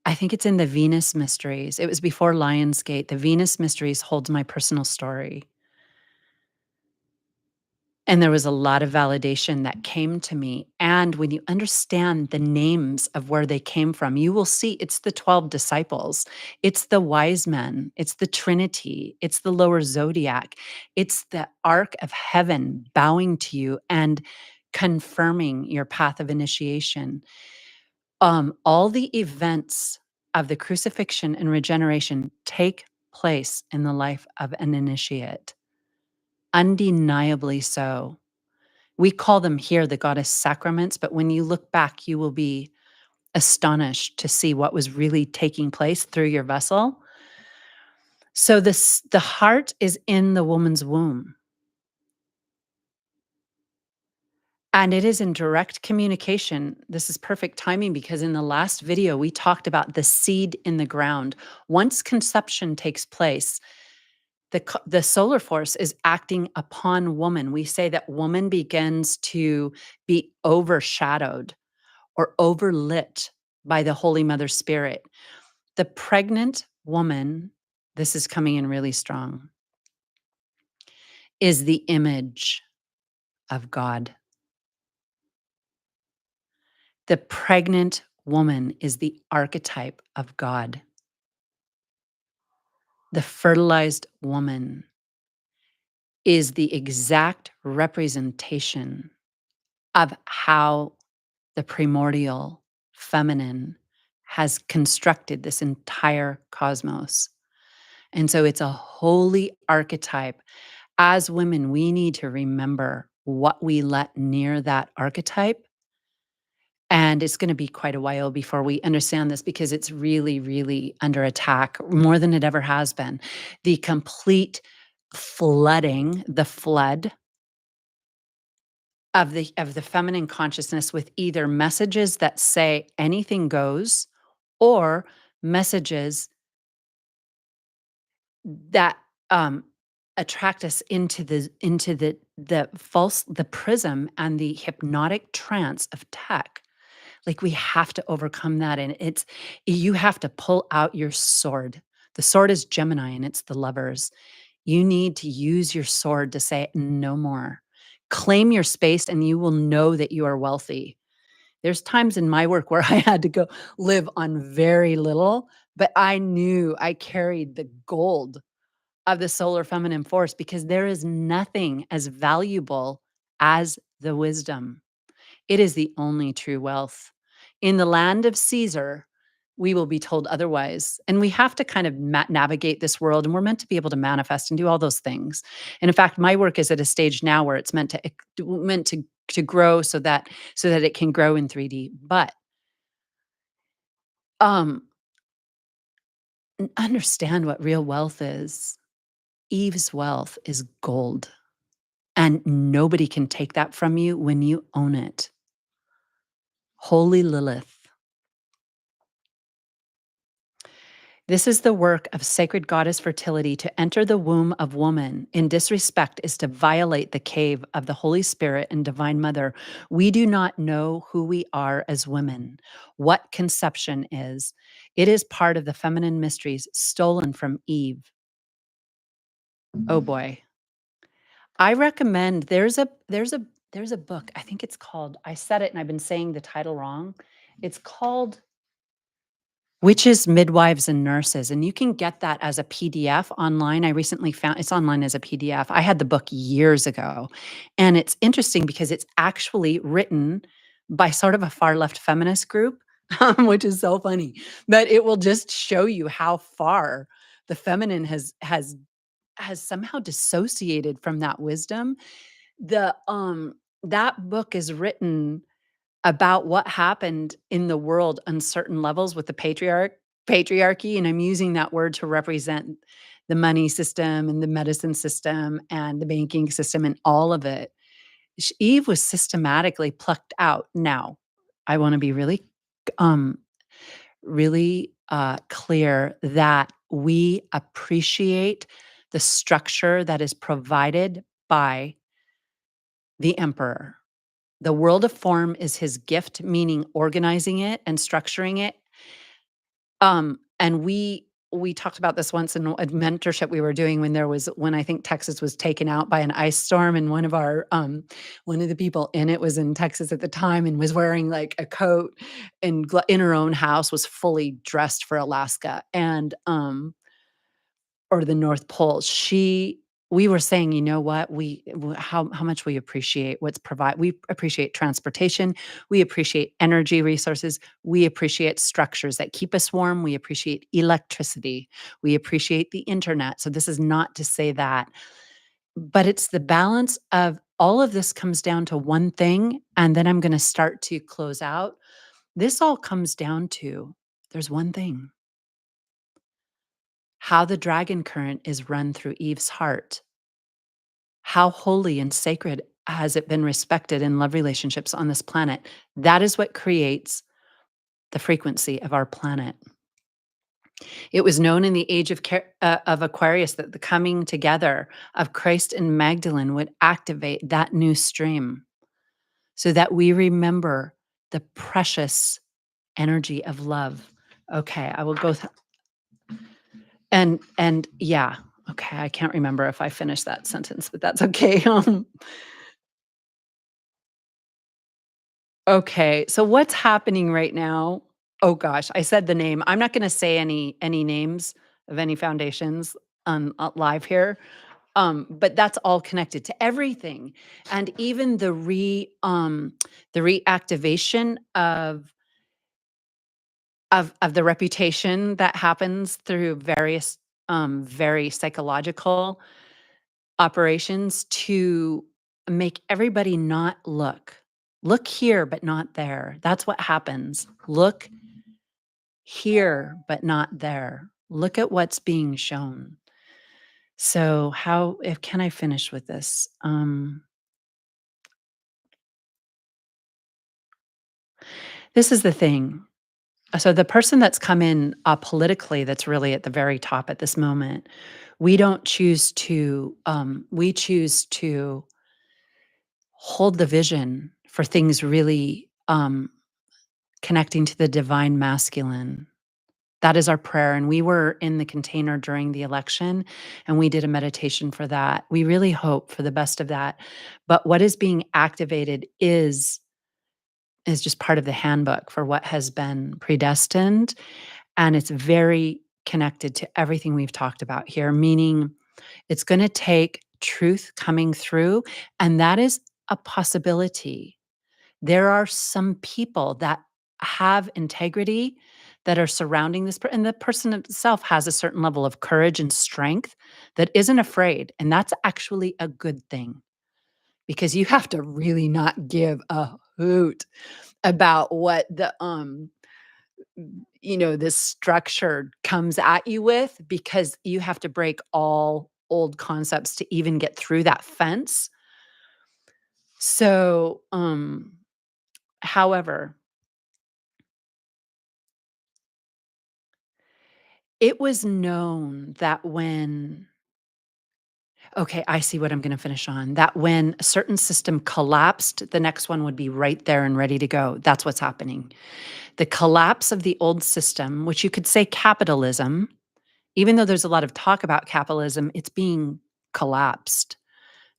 I think it's in the Venus Mysteries. It was before Lionsgate. The Venus Mysteries holds my personal story. And there was a lot of validation that came to me. And when you understand the names of where they came from, you will see it's the 12 disciples, it's the wise men, it's the Trinity, it's the lower zodiac, it's the arc of heaven bowing to you and confirming your path of initiation. All the events of the crucifixion and regeneration take place in the life of an initiate, undeniably so. We call them here the goddess sacraments, but when you look back, you will be astonished to see what was really taking place through your vessel. So the heart is in the woman's womb. And it is in direct communication. This is perfect timing because in the last video, we talked about the seed in the ground. Once conception takes place, The solar force is acting upon woman. We say that woman begins to be overshadowed or overlit by the Holy Mother Spirit. The pregnant woman, this is coming in really strong, is the image of God. The pregnant woman is the archetype of God. The fertilized woman is the exact representation of how the primordial feminine has constructed this entire cosmos. And so it's a holy archetype. As women, we need to remember what we let near that archetype. And it's going to be quite a while before we understand this because it's really, really under attack more than it ever has been. The complete flooding, the flood of the feminine consciousness with either messages that say anything goes or messages that attract us into the prism and the hypnotic trance of tech. Like, we have to overcome that, and you have to pull out your sword. The sword is Gemini, and it's the lovers. You need to use your sword to say, "No more." Claim your space, and you will know that you are wealthy. There's times in my work where I had to go live on very little, but I knew I carried the gold of the solar feminine force because there is nothing as valuable as the wisdom. It is the only true wealth. In the land of Caesar, we will be told otherwise. And we have to kind of navigate this world, and we're meant to be able to manifest and do all those things. And in fact, my work is at a stage now where it's meant to grow so that it can grow in 3D. But um understand what real wealth is. Eve's wealth is gold, and nobody can take that from you when you own it. Holy Lilith. This is the work of sacred goddess fertility. To enter the womb of woman in disrespect is to violate the cave of the Holy Spirit and Divine Mother. We do not know who we are as women, what conception is. It is part of the feminine mysteries stolen from Eve. Oh boy. I recommend there's a book. I think it's called, I said it and I've been saying the title wrong. It's called Witches, Midwives, and Nurses, and you can get that as a PDF online. I recently found it's online as a PDF. I had the book years ago, and it's interesting because it's actually written by sort of a far left feminist group, which is so funny. But it will just show you how far the feminine has somehow dissociated from that wisdom. That book is written about what happened in the world on certain levels with the patriarchy, and I'm using that word to represent the money system and the medicine system and the banking system and all of it. Eve was systematically plucked out. Now, I want to be um really clear that we appreciate the structure that is provided by the emperor. The world of form is his gift, meaning organizing it and structuring it. And we talked about this once in a mentorship we were doing when I think Texas was taken out by an ice storm, and one of the people in it was in Texas at the time and was wearing like a coat and in her own house was fully dressed for Alaska and or the North Pole. We were saying, you know what, how much we appreciate what's provide. We appreciate transportation, we appreciate energy resources, we appreciate structures that keep us warm, we appreciate electricity, we appreciate the internet. So this is not to say that, but it's the balance of all of this comes down to one thing, and then I'm going to start to close out. This all comes down to there's one thing: how the dragon current is run through Eve's heart. How holy and sacred has it been respected in love relationships on this planet? That is what creates the frequency of our planet. It was known in the age of Aquarius that the coming together of Christ and Magdalene would activate that new stream so that we remember the precious energy of love. Okay, I will go and yeah, okay, I can't remember if I finished that sentence, but that's okay. Okay, so what's happening right now? Oh gosh, I said the name. I'm not gonna say any names of any foundations live here. But that's all connected to everything. And even the reactivation of the reputation that happens through various very psychological operations to make everybody not look. Look here, but not there. That's what happens. Look here, but not there. Look at what's being shown. So how if can I finish with this? This is the thing. So the person that's come in politically, that's really at the very top at this moment, we don't choose to. We choose to hold the vision for things really connecting to the divine masculine. That is our prayer. And we were in the container during the election and we did a meditation for that. We really hope for the best of that. But what is being activated is just part of the handbook for what has been predestined. And it's very connected to everything we've talked about here, meaning it's going to take truth coming through. And that is a possibility. There are some people that have integrity that are surrounding this, and the person itself has a certain level of courage and strength that isn't afraid. And that's actually a good thing because you have to really not give a hoot about what this structure comes at you with, because you have to break all old concepts to even get through that fence. So, however, it was known that when okay, I see what I'm gonna finish on, that when a certain system collapsed, the next one would be right there and ready to go. That's what's happening. The collapse of the old system, which you could say capitalism, even though there's a lot of talk about capitalism, it's being collapsed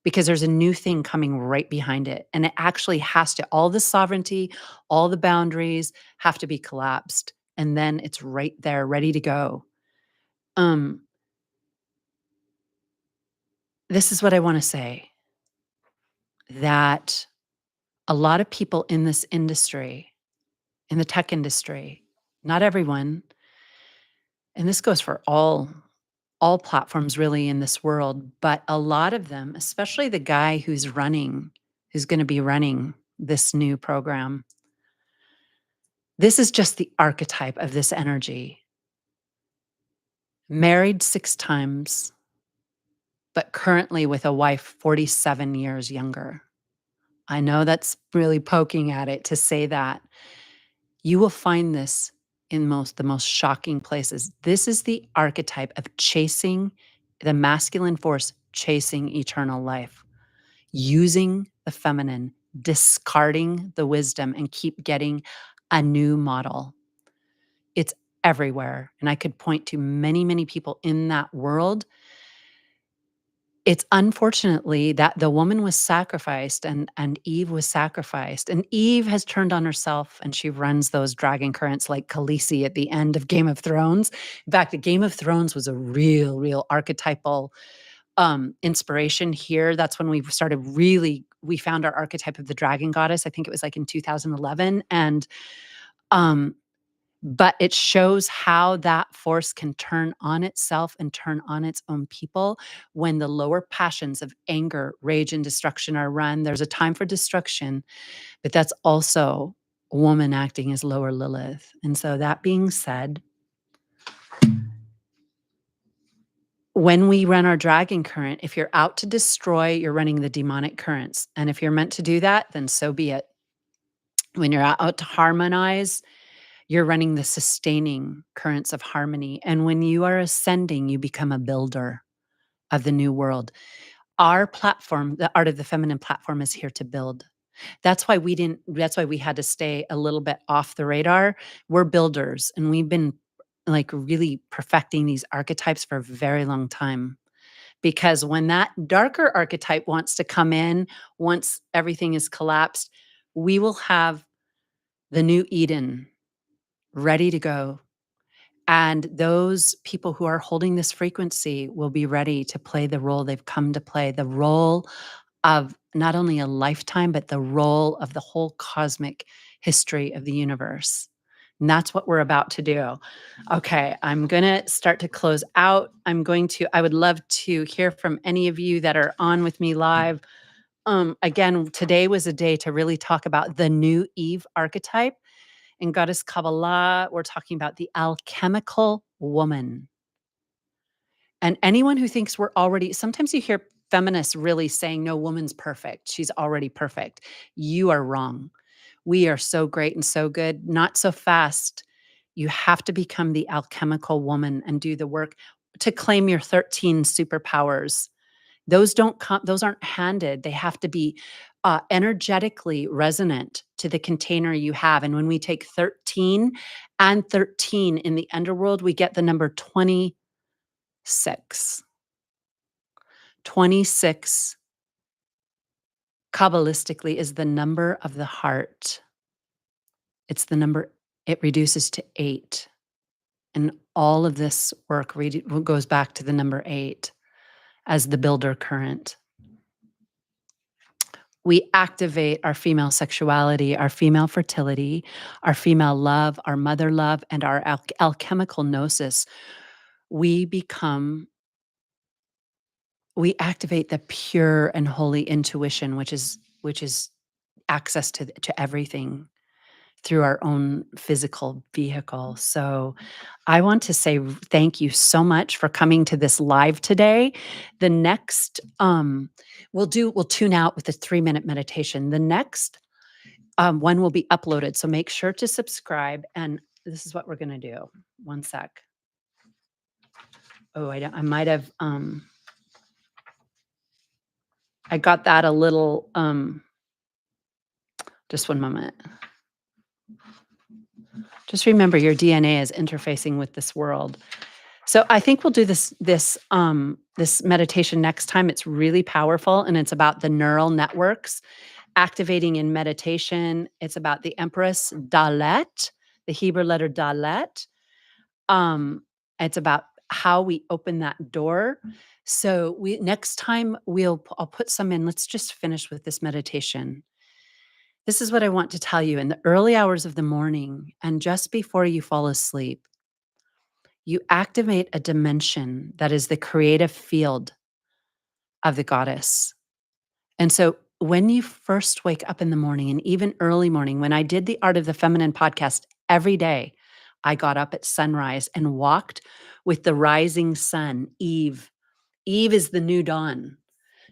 because there's a new thing coming right behind it. And it actually has to, all the sovereignty, all the boundaries have to be collapsed. And then it's right there, ready to go. Um, this is what I want to say, that a lot of people in this industry, in the tech industry, not everyone, and this goes for all platforms really in this world, but a lot of them, especially the guy who's going to be running this new program. This is just the archetype of this energy. Married 6 times, but currently with a wife 47 years younger. I know that's really poking at it to say that. You will find this in the most shocking places. This is the archetype of chasing the masculine force, chasing eternal life, using the feminine, discarding the wisdom, and keep getting a new model. It's everywhere. And I could point to many, many people in that world. It's unfortunately that the woman was sacrificed and Eve was sacrificed. And Eve has turned on herself and she runs those dragon currents like Khaleesi at the end of Game of Thrones. In fact, the Game of Thrones was a real archetypal inspiration here. That's when we found our archetype of the dragon goddess. I think it was like in 2011. And but it shows how that force can turn on itself and turn on its own people when the lower passions of anger, rage, and destruction are run. There's a time for destruction, but that's also a woman acting as lower Lilith. And so that being said, when we run our dragon current, if you're out to destroy, you're running the demonic currents. And if you're meant to do that, then so be it. When you're out to harmonize, You're running the sustaining currents of harmony. And when you are ascending, you become a builder of the new world. Our platform, the Art of the Feminine platform, is here to build. That's why we had to stay a little bit off the radar. We're builders, and we've been like really perfecting these archetypes for a very long time. Because when that darker archetype wants to come in, once everything is collapsed, we will have the new Eden ready to go. And those people who are holding this frequency will be ready to play the role they've come to play, the role of not only a lifetime, but the role of the whole cosmic history of the universe. And that's what we're about to do. Okay, I'm going to start to close out. I would love to hear from any of you that are on with me live. Again, today was a day to really talk about the new Eve archetype. In Goddess Kabbalah, we're talking about the alchemical woman. And anyone who thinks we're already, sometimes you hear feminists really saying, no, woman's perfect. She's already perfect. You are wrong. We are so great and so good. Not so fast. You have to become the alchemical woman and do the work to claim your 13 superpowers. Those don't come, those aren't handed. They have to be energetically resonant to the container you have. And when we take 13 and 13 in the underworld, we get the number 26. 26 Kabbalistically is the number of the heart. It's the number, it reduces to 8. And all of this work goes back to the number 8 as the builder current. We activate our female sexuality, our female fertility, our female love, our mother love, and our alchemical gnosis. We activate the pure and holy intuition, which is access to everything through our own physical vehicle. So I want to say thank you so much for coming to this live today. The next, we'll tune out with a 3-minute meditation. The next one will be uploaded. So make sure to subscribe. And this is what we're going to do. One sec. Oh, I might have, I got that a little, just one moment. Just remember your DNA is interfacing with this world. So I think we'll do this meditation next time. It's really powerful, and it's about the neural networks activating in meditation. It's about the Empress Dalet, the Hebrew letter Dalet. It's about how we open that door. So next time I'll put some in. Let's just finish with this meditation. This is what I want to tell you. In the early hours of the morning and just before you fall asleep, you activate a dimension that is the creative field of the goddess. And so when you first wake up in the morning, and even early morning, when I did the Art of the Feminine podcast every day, I got up at sunrise and walked with the rising sun, Eve. Eve is the new dawn.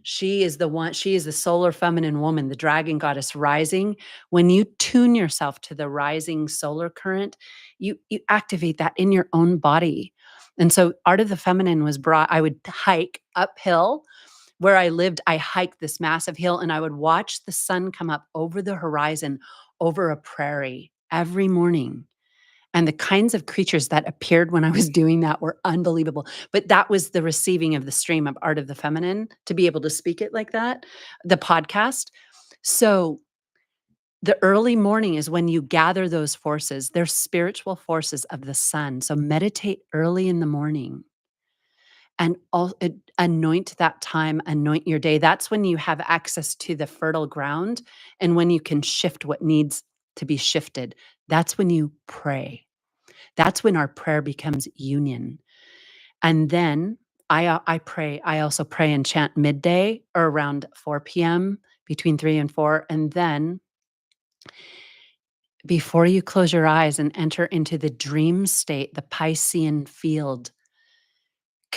She is the solar feminine woman, the dragon goddess rising. When you tune yourself to the rising solar current, you activate that in your own body. And so Art of the Feminine was brought, I would hike uphill. Where I lived, I hiked this massive hill and I would watch the sun come up over the horizon, over a prairie every morning. And the kinds of creatures that appeared when I was doing that were unbelievable. But that was the receiving of the stream of Art of the Feminine, to be able to speak it like that, the podcast. So the early morning is when you gather those forces. They're spiritual forces of the sun. So meditate early in the morning and anoint that time, anoint your day. That's when you have access to the fertile ground and when you can shift what needs to be shifted. That's when you pray. That's when our prayer becomes union. And then I pray. I also pray and chant midday or around 4 p.m., between 3 and 4. And then before you close your eyes and enter into the dream state, the Piscean field,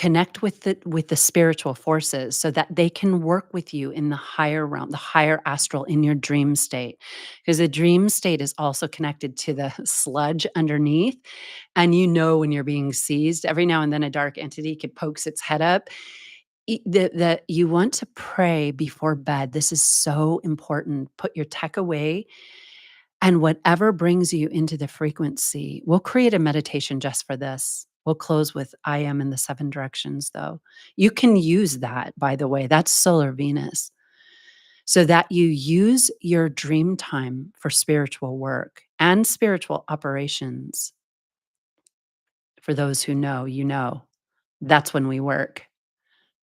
connect with the spiritual forces so that they can work with you in the higher realm, the higher astral, in your dream state. Because the dream state is also connected to the sludge underneath. And you know when you're being seized, every now and then a dark entity could pokes its head up. That you want to pray before bed. This is so important. Put your tech away, and whatever brings you into the frequency, we'll create a meditation just for this. We'll close with I am in the seven directions, though. You can use that, by the way. That's solar Venus. So that you use your dream time for spiritual work and spiritual operations. For those who know, you know, that's when we work.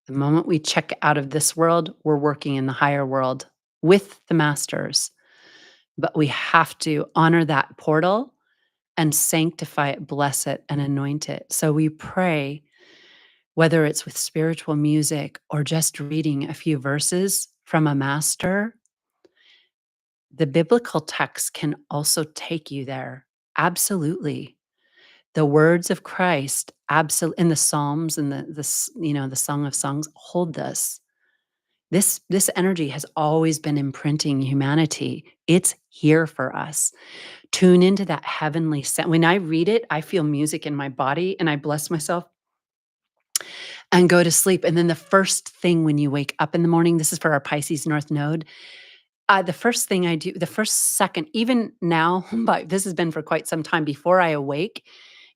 The moment we check out of this world, we're working in the higher world with the masters. But we have to honor that portal and sanctify it, bless it, and anoint it. So we pray, whether it's with spiritual music or just reading a few verses from a master. The biblical text can also take you there. Absolutely. The words of Christ, absolutely, in the Psalms and the Song of Songs, hold this. This energy has always been imprinting humanity. It's here for us. Tune into that heavenly sound. When I read it, I feel music in my body and I bless myself and go to sleep. And then the first thing when you wake up in the morning, this is for our Pisces North Node. The first thing I do, the first second, even now, but this has been for quite some time, before I awake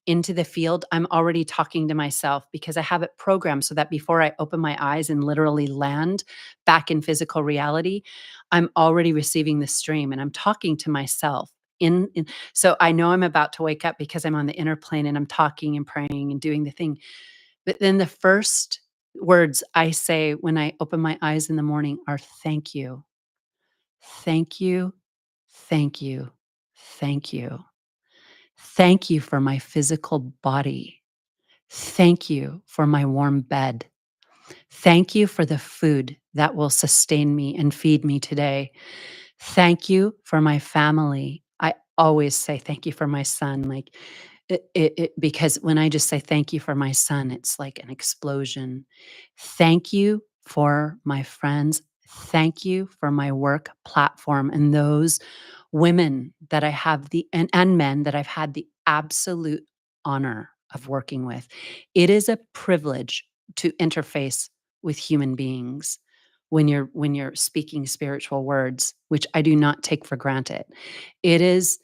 into the field, I'm already talking to myself because I have it programmed so that before I open my eyes and literally land back in physical reality, I'm already receiving the stream and I'm talking to myself. So I know I'm about to wake up because I'm on the inner plane and I'm talking and praying and doing the thing. But then the first words I say when I open my eyes in the morning are thank you. Thank you. Thank you. Thank you. Thank you for my physical body. Thank you for my warm bed. Thank you for the food that will sustain me and feed me today. Thank you for my family. I always say thank you for my son. Like because when I just say thank you for my son, it's like an explosion. Thank you for my friends. Thank you for my work platform and those women that I have and men that I've had the absolute honor of working with. It is a privilege to interface with human beings when you're speaking spiritual words, which I do not take for granted. It is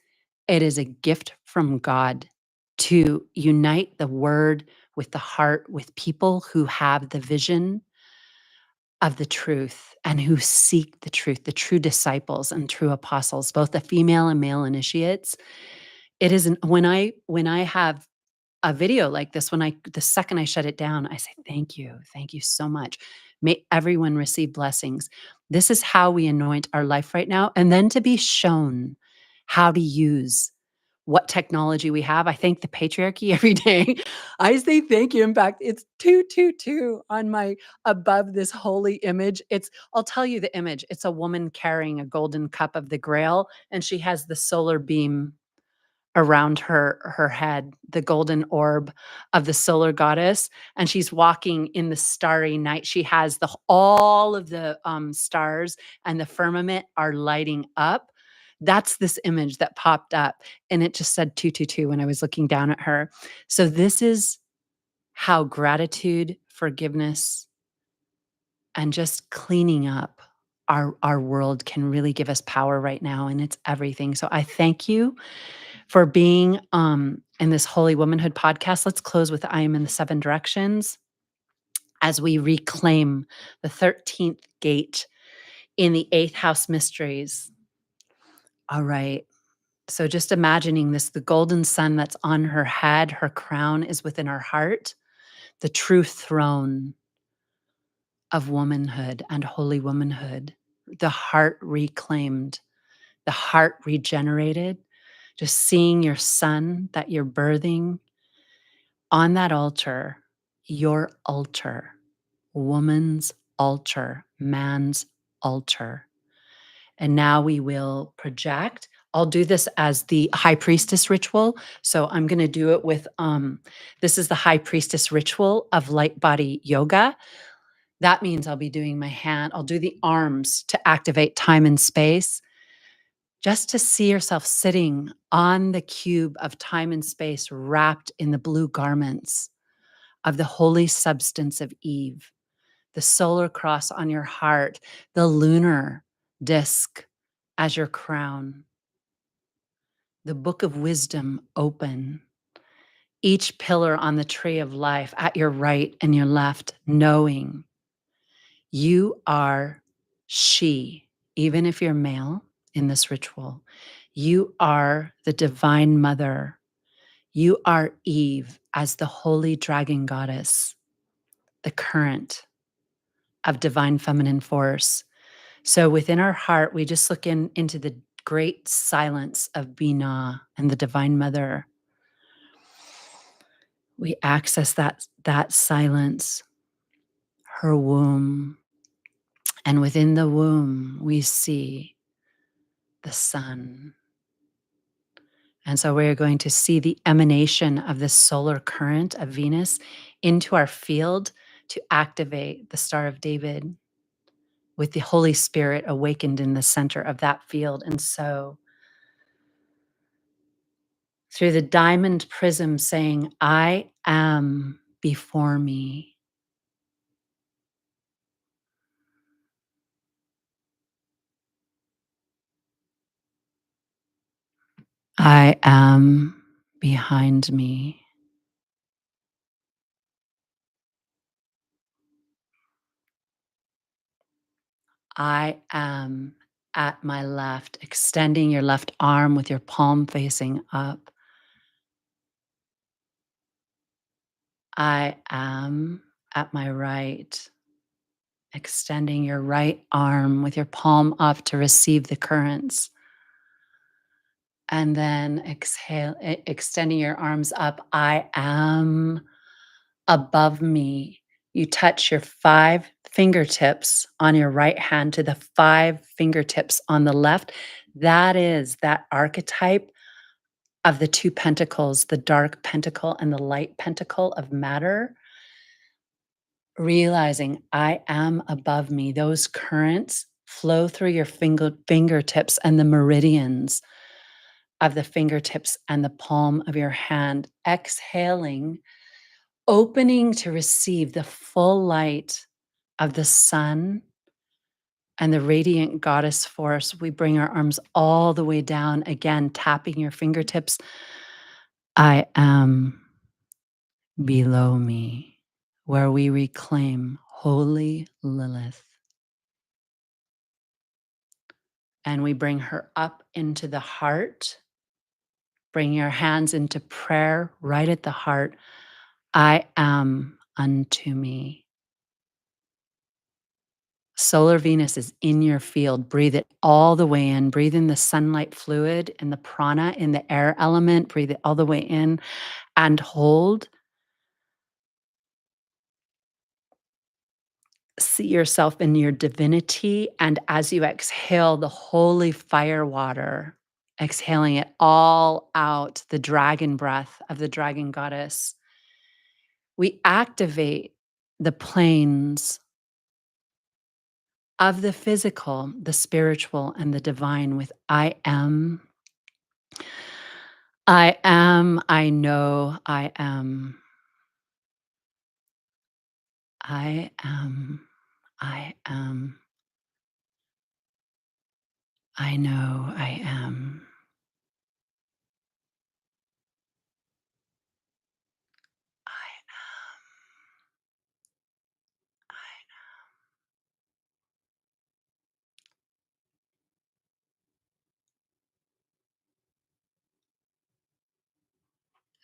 a gift from God to unite the word with the heart, with people who have the vision of the truth and who seek the truth, the true disciples and true apostles, both the female and male initiates. It isn't when I have a video like this, the second I shut it down, I say, thank you so much. May everyone receive blessings. This is how we anoint our life right now. And then to be shown how to use what technology we have. I thank the patriarchy every day. I say thank you. In fact, it's 222 on my above this holy image. I'll tell you the image. It's a woman carrying a golden cup of the grail, and she has the solar beam around her head, the golden orb of the solar goddess, and she's walking in the starry night. She has all of the stars and the firmament are lighting up. That's this image that popped up, and it just said 222 when I was looking down at her. So this is how gratitude, forgiveness, and just cleaning up our world can really give us power right now, and it's everything. So I thank you for being in this Holy Womanhood podcast. Let's close with I am in the seven directions as we reclaim the 13th gate in the 8th house mysteries. All right. So just imagining this, the golden sun that's on her head, her crown is within her heart, the true throne of womanhood and holy womanhood, the heart reclaimed, the heart regenerated, just seeing your son that you're birthing on that altar, your altar, woman's altar, man's altar. And now we will project I'll do this as the high priestess ritual. So I'm going to do it with this is the high priestess ritual of light body yoga. That means I'll be doing I'll do the arms to activate time and space, just to see yourself sitting on the cube of time and space wrapped in the blue garments of the holy substance of Eve, the solar cross on your heart, the lunar disc as your crown, the book of wisdom open, each pillar on the tree of life at your right and your left, knowing you are she, even if you're male in this ritual. You are the divine mother. You are Eve as the holy dragon goddess, the current of divine feminine force. So within our heart, we just look into the great silence of Binah and the divine mother. We access that silence, her womb. And within the womb, we see the sun. And so we're going to see the emanation of this solar current of Venus into our field to activate the Star of David with the Holy Spirit awakened in the center of that field. And so through the diamond prism saying, I am before me. I am behind me. I am at my left, extending your left arm with your palm facing up. I am at my right, extending your right arm with your palm up to receive the currents. And then exhale, extending your arms up. I am above me. You touch your 5 fingertips on your right hand to the 5 fingertips on the left. That is that archetype of the 2 pentacles, the dark pentacle and the light pentacle of matter. Realizing I am above me. Those currents flow through your fingertips and the meridians of the fingertips and the palm of your hand. Exhaling, opening to receive the full light of the sun and the radiant goddess force. We bring our arms all the way down, again, tapping your fingertips. I am below me, where we reclaim Holy Lilith. And we bring her up into the heart. Bring your hands into prayer right at the heart. I am unto me. Solar Venus is in your field. Breathe it all the way in. Breathe in the sunlight fluid and the prana in the air element. Breathe it all the way in and hold. See yourself in your divinity. And as you exhale the holy fire water, exhaling it all out, the dragon breath of the dragon goddess, we activate the planes of the physical, the spiritual, and the divine with I am, I know, I am, I am, I am, I know, I am.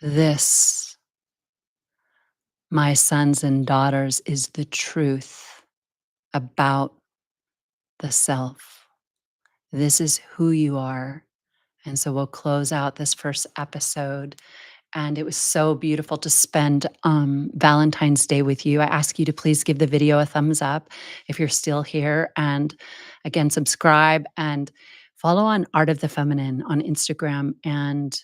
This, my sons and daughters, is the truth about the self. This is who you are. And so we'll close out this first episode. And it was so beautiful to spend Valentine's Day with you. I ask you to please give the video a thumbs up if you're still here. And again, subscribe and follow on Art of the Feminine on Instagram and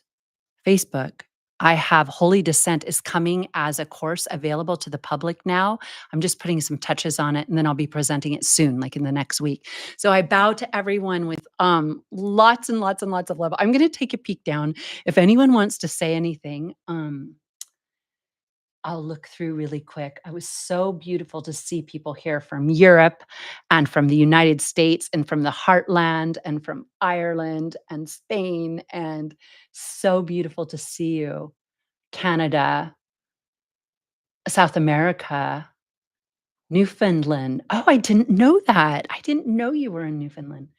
Facebook. I have Holy Descent is coming as a course available to the public now. I'm just putting some touches on it, and then I'll be presenting it soon, like in the next week. So I bow to everyone with lots and lots and lots of love. I'm going to take a peek down. If anyone wants to say anything, I'll look through really quick. It was so beautiful to see people here from Europe and from the United States and from the Heartland and from Ireland and Spain. And so beautiful to see you. Canada, South America, Newfoundland. Oh, I didn't know that. I didn't know you were in Newfoundland.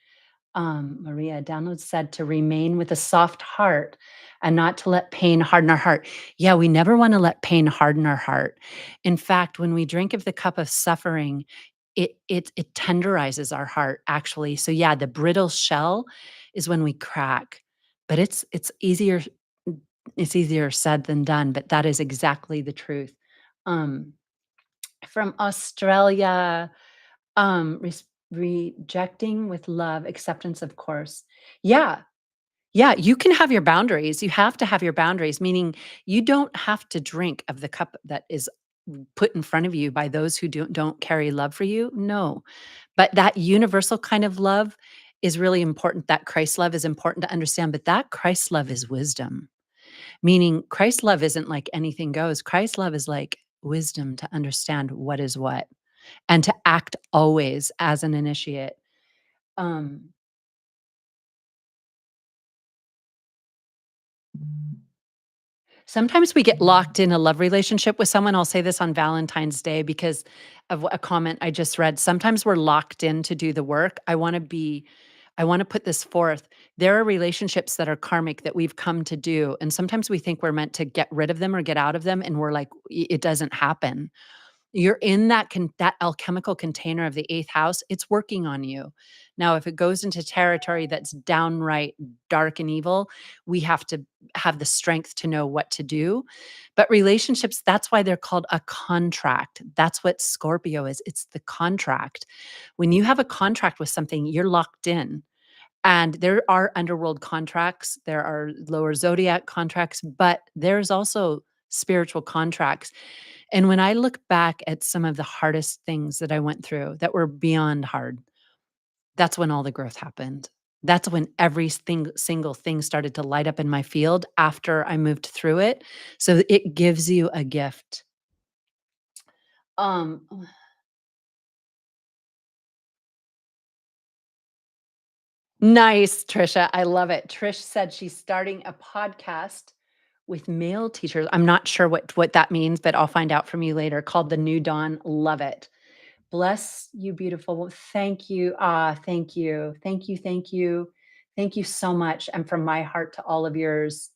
Maria, download said to remain with a soft heart and not to let pain harden our heart. Yeah, we never want to let pain harden our heart. In fact, when we drink of the cup of suffering, it tenderizes our heart actually. So yeah, the brittle shell is when we crack. But it's easier said than done, but that is exactly the truth. Um, from Australia, rejecting with love, acceptance, of course. Yeah, yeah, you can have your boundaries. You have to have your boundaries, meaning you don't have to drink of the cup that is put in front of you by those who don't carry love for you. No. But that universal kind of love is really important. That Christ love is important to understand, but that Christ love is wisdom. Meaning Christ love isn't like anything goes. Christ love is like wisdom to understand what is what and to act always as an initiate. Um, Sometimes we get locked in a love relationship with someone. I'll say this on Valentine's Day because of a comment I just read. Sometimes we're locked in to do the work. I want to put this forth. There are relationships that are karmic that we've come to do. And sometimes we think we're meant to get rid of them or get out of them. And we're like, it doesn't happen. You're in that alchemical container of the 8th house, it's working on you. Now, if it goes into territory that's downright dark and evil, we have to have the strength to know what to do. But relationships, that's why they're called a contract. That's what Scorpio is. It's the contract. When you have a contract with something, you're locked in. And there are underworld contracts, there are lower zodiac contracts, but there's also spiritual contracts. And when I look back at some of the hardest things that I went through that were beyond hard, that's when all the growth happened. That's when single thing started to light up in my field after I moved through it. So it gives you a gift. Um, Nice, Trisha. I love it. Trish said she's starting a podcast with male teachers. I'm not sure what that means, but I'll find out from you later. Called The New Dawn. Love it. Bless you, beautiful. Well, thank you. Thank you. Thank you. Thank you. Thank you so much. And from my heart to all of yours.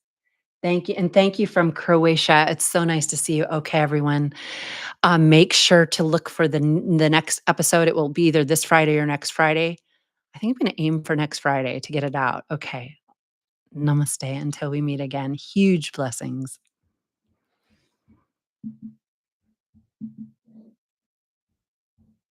Thank you. And thank you from Croatia. It's so nice to see you. Okay, everyone. Make sure to look for the next episode. It will be either this Friday or next Friday. I think I'm going to aim for next Friday to get it out. Okay. Namaste until we meet again. Huge blessings.